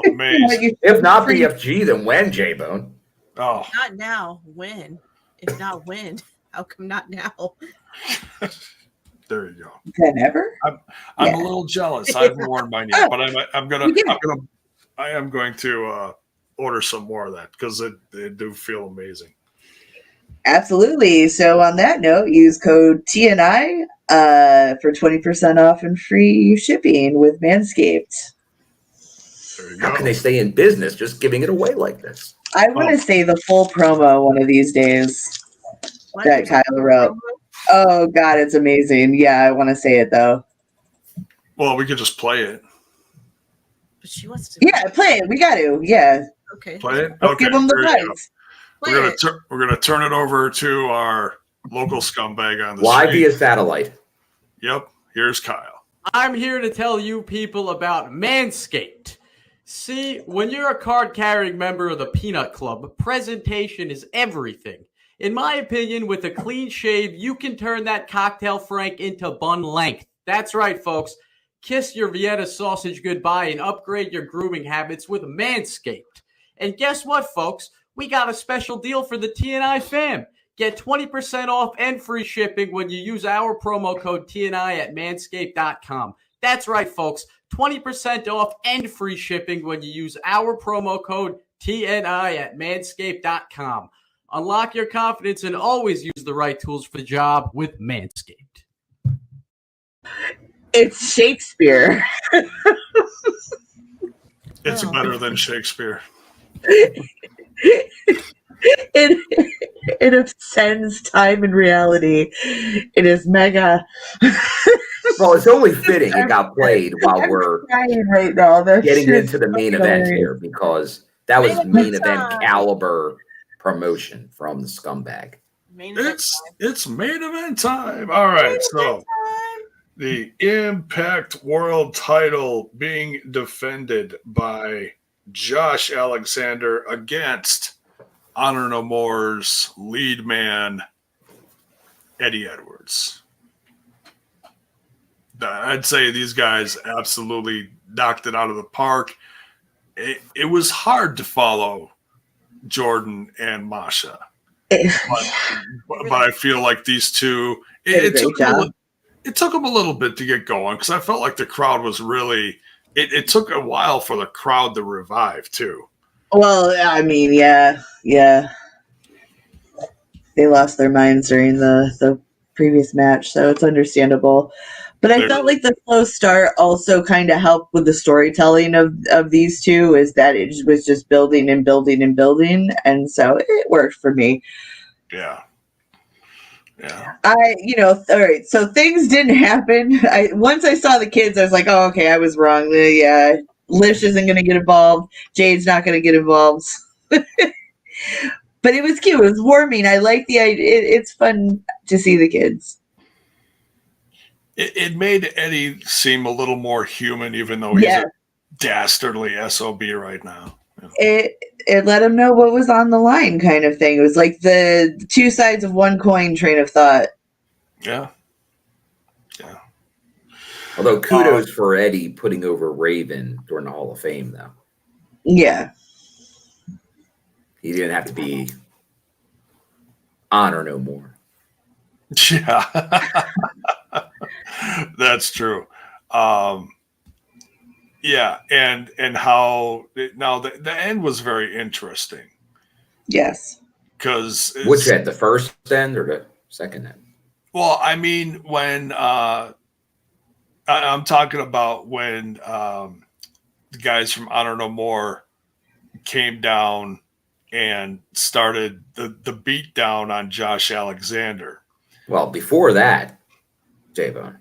amazing. If not BFG, then when, J-Bone? Oh, Not now. When? If not when? How come not now? there you go. Never. I'm a little jealous. I haven't worn mine yet, but I am going to order some more of that because they do feel amazing. Absolutely. So on that note, use code TNI for 20% off and free shipping with Manscaped. There you How go. can they stay in business just giving it away like this? I want to say the full promo one of these days that Kyle wrote. Oh, God, it's amazing. Yeah, I want to say it, though. Well, we could just play it. But she wants to. Yeah, play it. We got to. Yeah. Okay. Play it? Let's Okay. give them the there you go. rights. We're gonna turn it over to our local scumbag on the Why street. be a satellite? Yep. Here's Kyle. I'm here to tell you people about Manscaped. See, when you're a card-carrying member of the Peanut Club, presentation is everything. In my opinion, with a clean shave, you can turn that cocktail frank into bun length. That's right, folks. Kiss your Vienna sausage goodbye and upgrade your grooming habits with Manscaped. And guess what, folks? We got a special deal for the TNI fam. Get 20% off and free shipping when you use our promo code TNI at manscaped.com. That's right, folks. 20% off and free shipping when you use our promo code TNI at manscaped.com. Unlock your confidence and always use the right tools for the job with Manscaped. It's Shakespeare. It's better than Shakespeare. It ascends time and reality. It is mega. Well, it's only fitting it got played while we're crying right now. getting into the main event here, because that was main event caliber promotion from the scumbag. It's main event time. All right, so the Impact World title being defended by Josh Alexander against Honor No More's lead man, Eddie Edwards. I'd say these guys absolutely knocked it out of the park. It was hard to follow Jordynne and Masha. But I feel like these two, it took them a little bit to get going, because I felt like the crowd was really, it took a while for the crowd to revive too. Well, I mean, yeah. They lost their minds during the previous match, so it's understandable. But I felt like the slow start also kind of helped with the storytelling of these two, is that it was just building and building and building, and so it worked for me. Yeah. All right, so things didn't happen. Once I saw the kids, I was like, oh, okay, I was wrong. Yeah, Lish isn't going to get involved. Jade's not going to get involved. But it was cute. It was warming. I like the idea. It's fun to see the kids. It made Eddie seem a little more human, even though he's a dastardly SOB right now. It let him know what was on the line, kind of thing. It was like the two sides of one coin train of thought. Yeah. Although kudos for Eddie putting over Raven during the Hall of Fame, though. Yeah. He didn't have to be Honor No More. Yeah. That's true. Yeah, and how now the end was very interesting. Yes. Because which end, the first end or the second end? Well, I mean, when I'm talking about when the guys from Honor No More came down and started the beat down on Josh Alexander. Well, before that, J-Bone,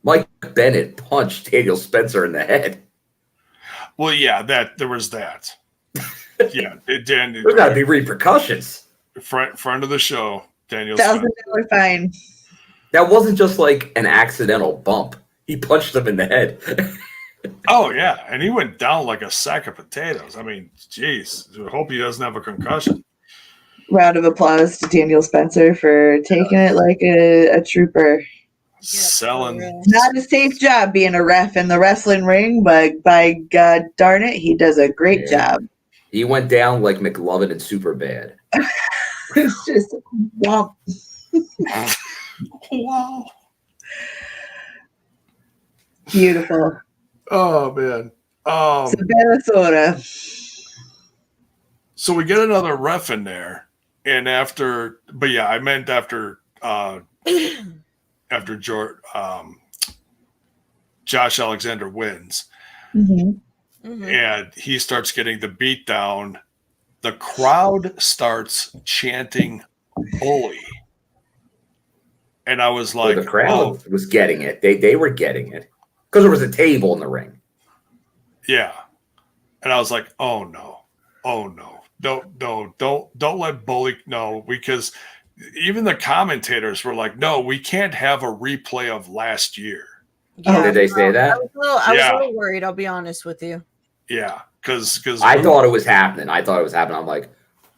Mike Bennett punched Daniel Spencer in the head. Well, yeah, there was that. Yeah, there's got to be repercussions. Friend of the show, Daniel. $1,000 fine. That wasn't just like an accidental bump. He punched him in the head. Oh yeah, and he went down like a sack of potatoes. I mean, geez, I hope he doesn't have a concussion. Round of applause to Daniel Spencer for taking it like a trooper. Selling. Not a safe job being a ref in the wrestling ring, but by God darn it, he does a great job. He went down like McLovin and Superbad. It's just womp. Wow. Beautiful. Oh man. It's a better soda. So we get another ref in there, And after, but yeah, I meant after Josh Alexander wins, and he starts getting the beat down, the crowd starts chanting "bully," and I was like, the crowd was getting it. They were getting it because there was a table in the ring. Yeah. And I was like, oh no. Don't let bully know, because even the commentators were like, no, we can't have a replay of last year. Yeah, did they say that? I was a little worried, I'll be honest with you. Yeah, because I thought it was happening. I'm like,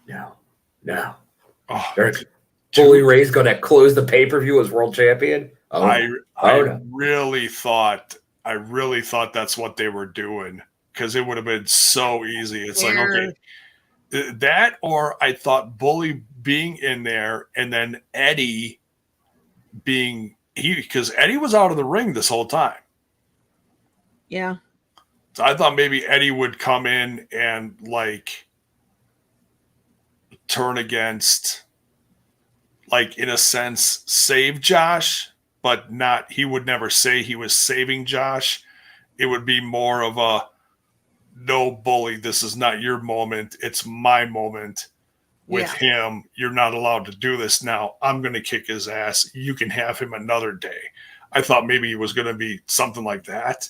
no. Bully Ray's going to close the pay-per-view as world champion. I really thought that's what they were doing, because it would have been so easy. It's like, okay, that, or I thought Bully being in there and then Eddie being because Eddie was out of the ring this whole time. Yeah. So I thought maybe Eddie would come in and like turn against, like, in a sense, save Josh, but not, he would never say he was saving Josh. It would be more of a, no, Bully, this is not your moment. It's my moment with him. You're not allowed to do this now. I'm going to kick his ass. You can have him another day. I thought maybe it was going to be something like that.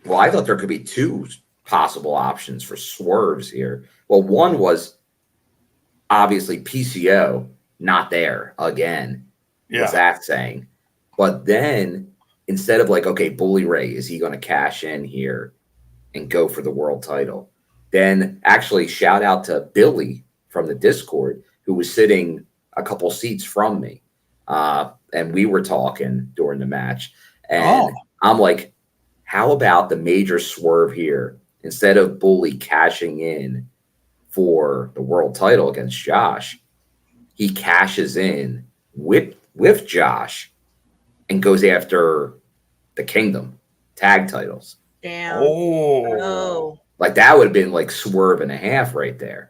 Well, I thought there could be two possible options for swerves here. Well, one was obviously PCO not there again. Yeah. Was that saying? But then instead of like, okay, Bully Ray, is he going to cash in here and go for the world title? Then actually shout out to Billy from the Discord, who was sitting a couple seats from me. And we were talking during the match. And I'm like, how about the major swerve here? Instead of Bully cashing in for the world title against Josh, he cashes in with Josh and goes after the Kingdom tag titles. Damn. Oh. Like, that would have been like swerve and a half right there.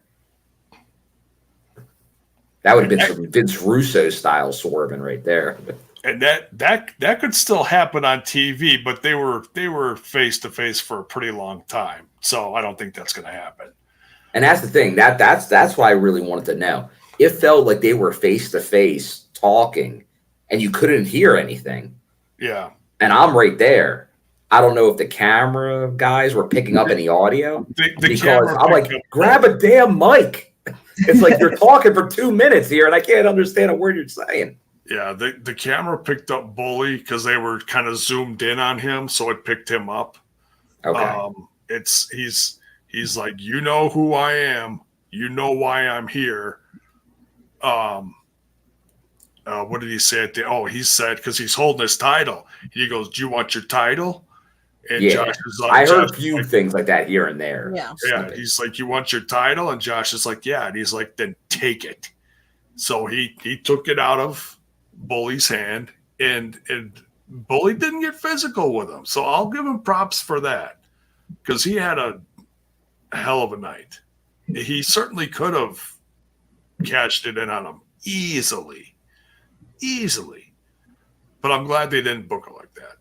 That would have been some Vince Russo style swerving right there. And that could still happen on TV, but they were face to face for a pretty long time, so I don't think that's going to happen. And that's the thing. That's why I really wanted to know. It felt like they were face to face talking, and you couldn't hear anything. Yeah. And I'm right there. I don't know if the camera guys were picking up any audio because I'm like, grab a damn mic. It's like you're talking for 2 minutes here, and I can't understand a word you're saying. Yeah, the camera picked up Bully because they were kind of zoomed in on him, so it picked him up. Okay. He's like, you know who I am, you know why I'm here. What did he say at the? He said, because he's holding his title. He goes, "Do you want your title?" And Josh is like, I heard a few things like that here and there. Yeah. Yeah, he's like, "You want your title?" And Josh is like, "Yeah." And he's like, "Then take it." So he took it out of Bully's hand, and Bully didn't get physical with him. So I'll give him props for that, because he had a hell of a night. He certainly could have cashed it in on him easily. But I'm glad they didn't book it like that.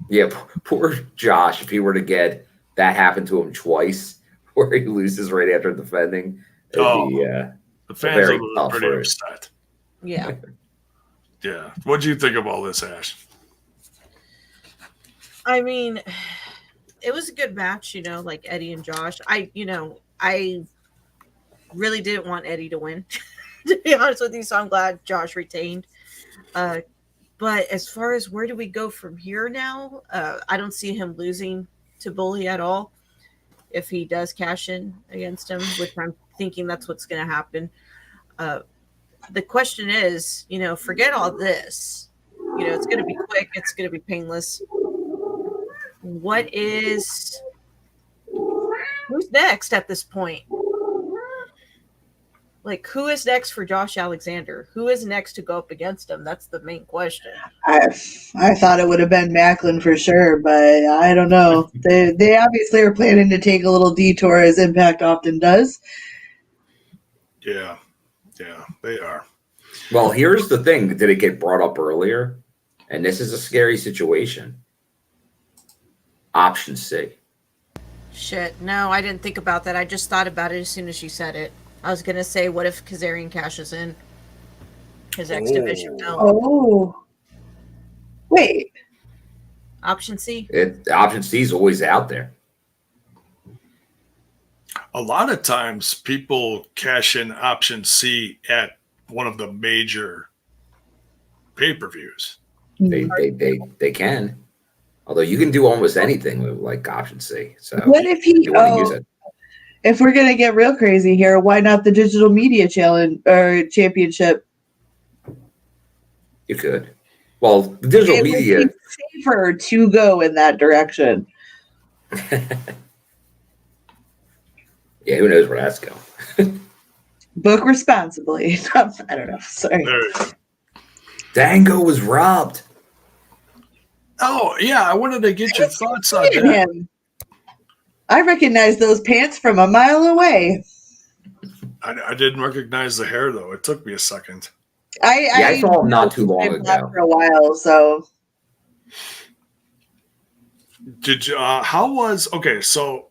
Yeah, poor Josh, if he were to get that happen to him twice, where he loses right after defending, the fans are pretty upset. Yeah. Yeah. What do you think of all this, Ash? I mean, it was a good match, like Eddie and Josh. I really didn't want Eddie to win, to be honest with you, so I'm glad Josh retained. But as far as where do we go from here now, I don't see him losing to Bully at all if he does cash in against him, which I'm thinking that's what's going to happen. The question is, forget all this. It's going to be quick. It's going to be painless. Who's next at this point? Like, who is next for Josh Alexander? Who is next to go up against him? That's the main question. I thought it would have been Macklin for sure, but I don't know. They obviously are planning to take a little detour, as Impact often does. Yeah. Yeah, they are. Well, here's the thing. Did it get brought up earlier? And this is a scary situation. Option C. Shit, no, I didn't think about that. I just thought about it as soon as you said it. I was gonna say, what if Kazarian cashes in his X Division belt? Oh. Wait. Option C. Option C is always out there. A lot of times people cash in option C at one of the major pay-per-views. They can. Although you can do almost anything with like option C. So What if he use it. if we're gonna get real crazy here, why not the digital media challenge or championship? You could. Well, the digital It media would be safer to go in that direction. Yeah, who knows where that's going. Book responsibly. I don't know. Sorry. There you go. Dango was robbed. Oh, yeah, I wanted to get your thoughts on Look at that. him. I recognize those pants from a mile away. I didn't recognize the hair, though. It took me a second. I saw him not too long ago. For a while, so Did you, how was, okay, so,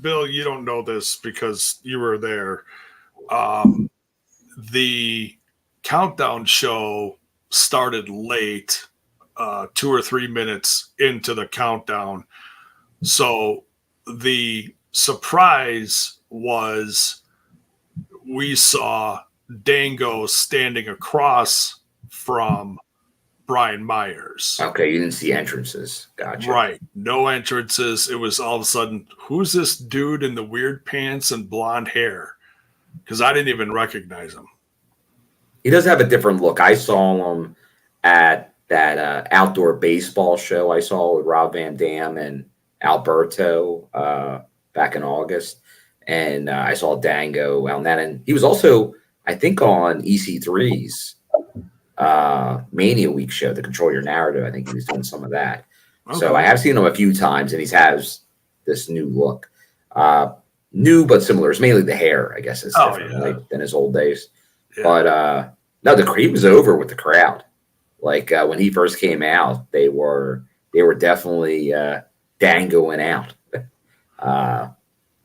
Bill, you don't know this because you were there. The countdown show started late, 2 or 3 minutes into the countdown. So the surprise was we saw Dango standing across from Brian Myers. Okay, you didn't see entrances. Gotcha. Right. No entrances. It was all of a sudden, who's this dude in the weird pants and blonde hair? Because I didn't even recognize him. He does have a different look. I saw him at that outdoor baseball show I saw with Rob Van Dam and Alberto back in August. And I saw Dango on that. And he was also, I think, on EC3's Mania Week show, the Control Your Narrative. I think he was doing some of that. Okay. So I have seen him a few times, and he has this new look. New but similar. It's mainly the hair, I guess, is different than his old days. Yeah. But no, he was over with the crowd. Like when he first came out, they were definitely dangoing out.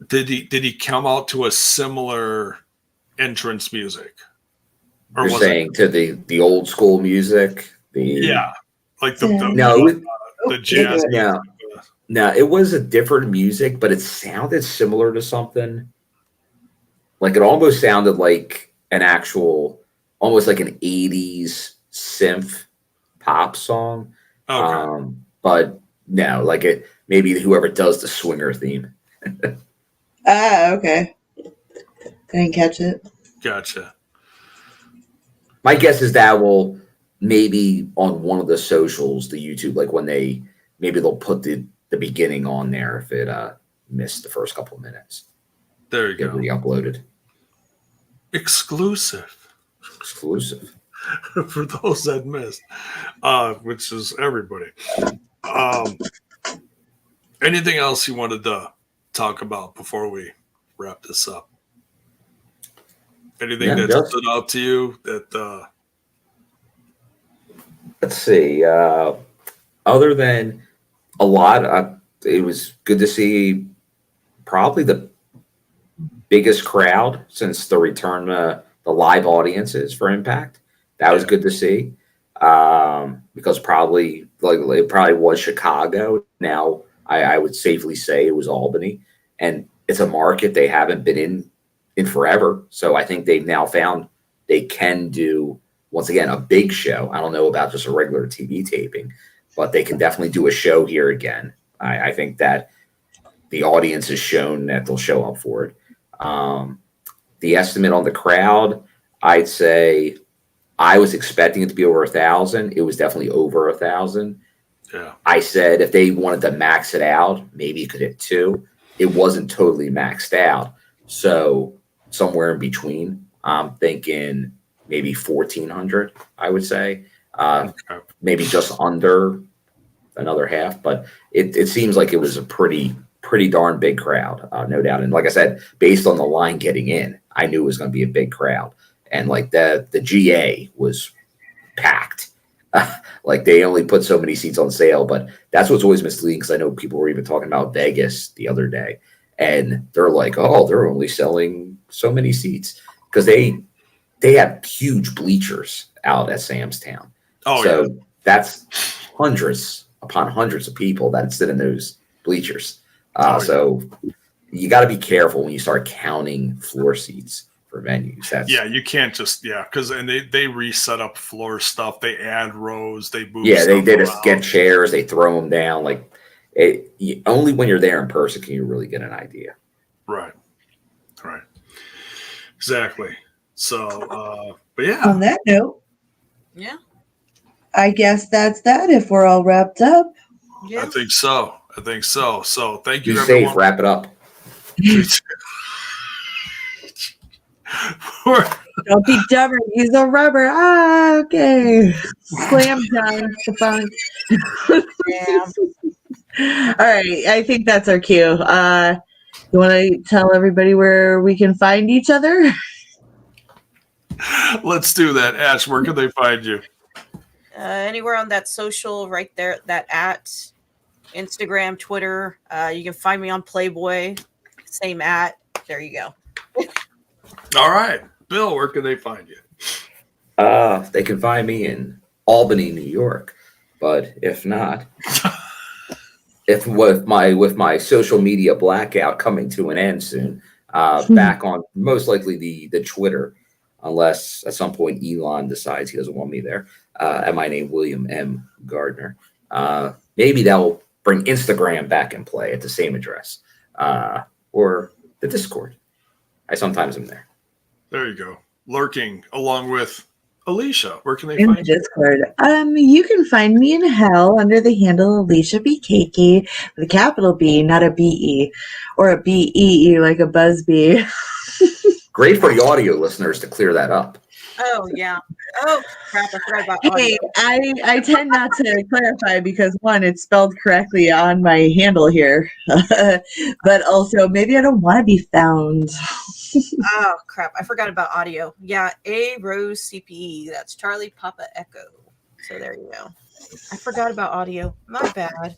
Did he come out to a similar entrance music? Or you're saying to the old school music? Like the jazz. No, it was a different music, but it sounded similar to something. Like it almost sounded like an actual, almost like an 80s synth pop song. Okay. But no, like it maybe whoever does the swinger theme. Okay. I didn't catch it. Gotcha. My guess is that will maybe on one of the socials, the YouTube, like when they'll put the beginning on there if it missed the first couple of minutes. There you go. Get re-uploaded. Exclusive. For those that missed, which is everybody. Anything else you wanted to talk about before we wrap this up? Anything that stood out to you that let's see. Other than a lot, it was good to see probably the biggest crowd since the return the live audiences for Impact. That was good to see. Because probably it probably was Chicago. Now I would safely say it was Albany. And it's a market they haven't been in forever. So I think they've now found they can do, once again, a big show. I don't know about just a regular TV taping, but they can definitely do a show here again. I think that the audience has shown that they'll show up for it. The estimate on the crowd, I'd say I was expecting it to be over 1,000. It was definitely over 1,000. Yeah. I said if they wanted to max it out, maybe it could hit 2. It wasn't totally maxed out. So somewhere in between, I'm thinking maybe 1,400, I would say. Maybe just under another half. But it seems like it was a pretty darn big crowd, no doubt. And like I said, based on the line getting in, I knew it was going to be a big crowd. and like the GA was packed. Like they only put so many seats on sale, but that's what's always misleading, because I know people were even talking about Vegas the other day, and they're like, oh, they're only selling so many seats, because they have huge bleachers out at Sam's Town. Oh, so yeah. That's hundreds upon hundreds of people that sit in those bleachers. So you got to be careful when you start counting floor seats for venues. You can't just because they reset up floor stuff. They add rows. They move. They just around. get chairs. They throw them down. Like only when you're there in person can you really get an idea. Right. Exactly. So, but yeah. On that note, Yeah. I guess that's that. If we're all wrapped up. Yeah. I think so. So thank you, Be everyone. safe. Wrap it up. Don't be dumber. He's a rubber. Okay. Slam dunk. All right. I think that's our cue. You want to tell everybody where we can find each other? Let's do that. Ash, where can they find you? Anywhere on that social right there, that at Instagram, Twitter. You can find me on Playboy. Same at. There you go. All right. Bill, where can they find you? They can find me in Albany, New York. But if not, if with my social media blackout coming to an end soon, back on most likely the Twitter, unless at some point Elon decides he doesn't want me there. At my name, William M. Gardner. Maybe that will bring Instagram back in play at the same address, or the Discord. I sometimes am there. There you go. Lurking along with Alicia. Where can they In the find you? Discord. You can find me in hell under the handle Alicia BKK with a capital B, not a BE, or a BEE like a buzz bee. Great for the audio listeners to clear that up. Oh yeah. Oh crap! I forgot about Hey, audio. I tend not to clarify because one, it's spelled correctly on my handle here, but also maybe I don't want to be found. Oh crap! I forgot about audio. Yeah, A Rose CPE. That's Charlie Papa Echo. So there you go. I forgot about audio. My bad.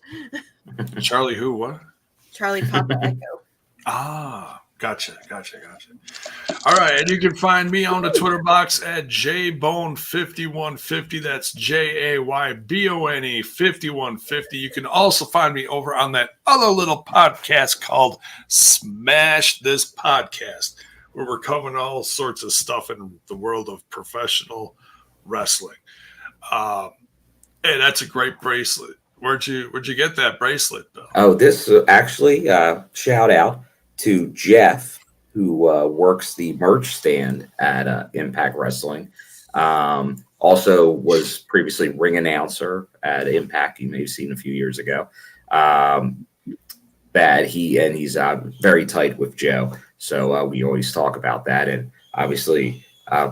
Charlie who? What? Charlie Papa Echo. Gotcha. All right, and you can find me on the Twitter box at JBone5150. That's JAYBONE 5150. You can also find me over on that other little podcast called Smash This Podcast, where we're covering all sorts of stuff in the world of professional wrestling. Hey, that's a great bracelet. Where'd you get that bracelet, Bill? Oh, this actually shout out to Jeff, who works the merch stand at Impact Wrestling. Also was previously ring announcer at Impact. You may have seen a few years ago. He's very tight with Joe. So we always talk about that. And obviously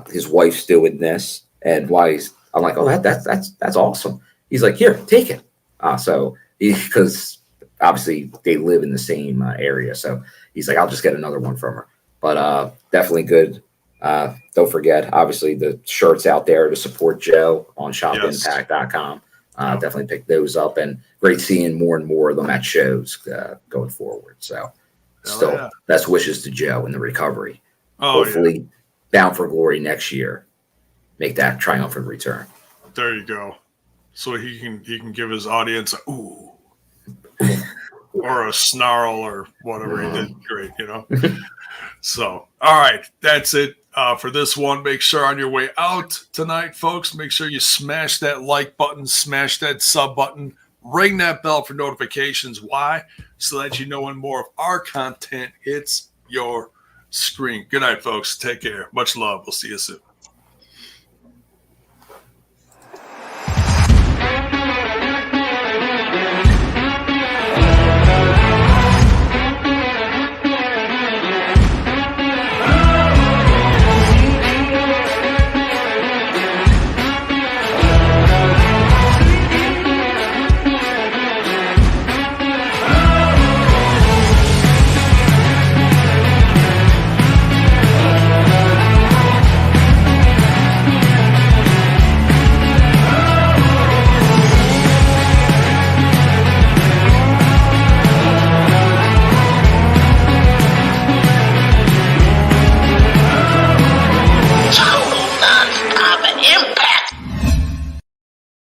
his wife's doing this, and I'm like, oh, that's awesome. He's like, here, take it. Because obviously they live in the same area. So he's like, I'll just get another one from her. But definitely good. Don't forget, obviously, the shirts out there to support Joe on shopimpact.com. Definitely pick those up. And great seeing more and more of them at shows going forward. So best wishes to Joe in the recovery. Hopefully bound for glory next year. Make that triumphant return. There you go. So he can give his audience a ooh. Or a snarl or whatever he did. Great, So, all right, that's it for this one. Make sure on your way out tonight, folks, make sure you smash that like button, smash that sub button, ring that bell for notifications. Why? So that you know when more of our content hits your screen. Good night, folks. Take care. Much love. We'll see you soon.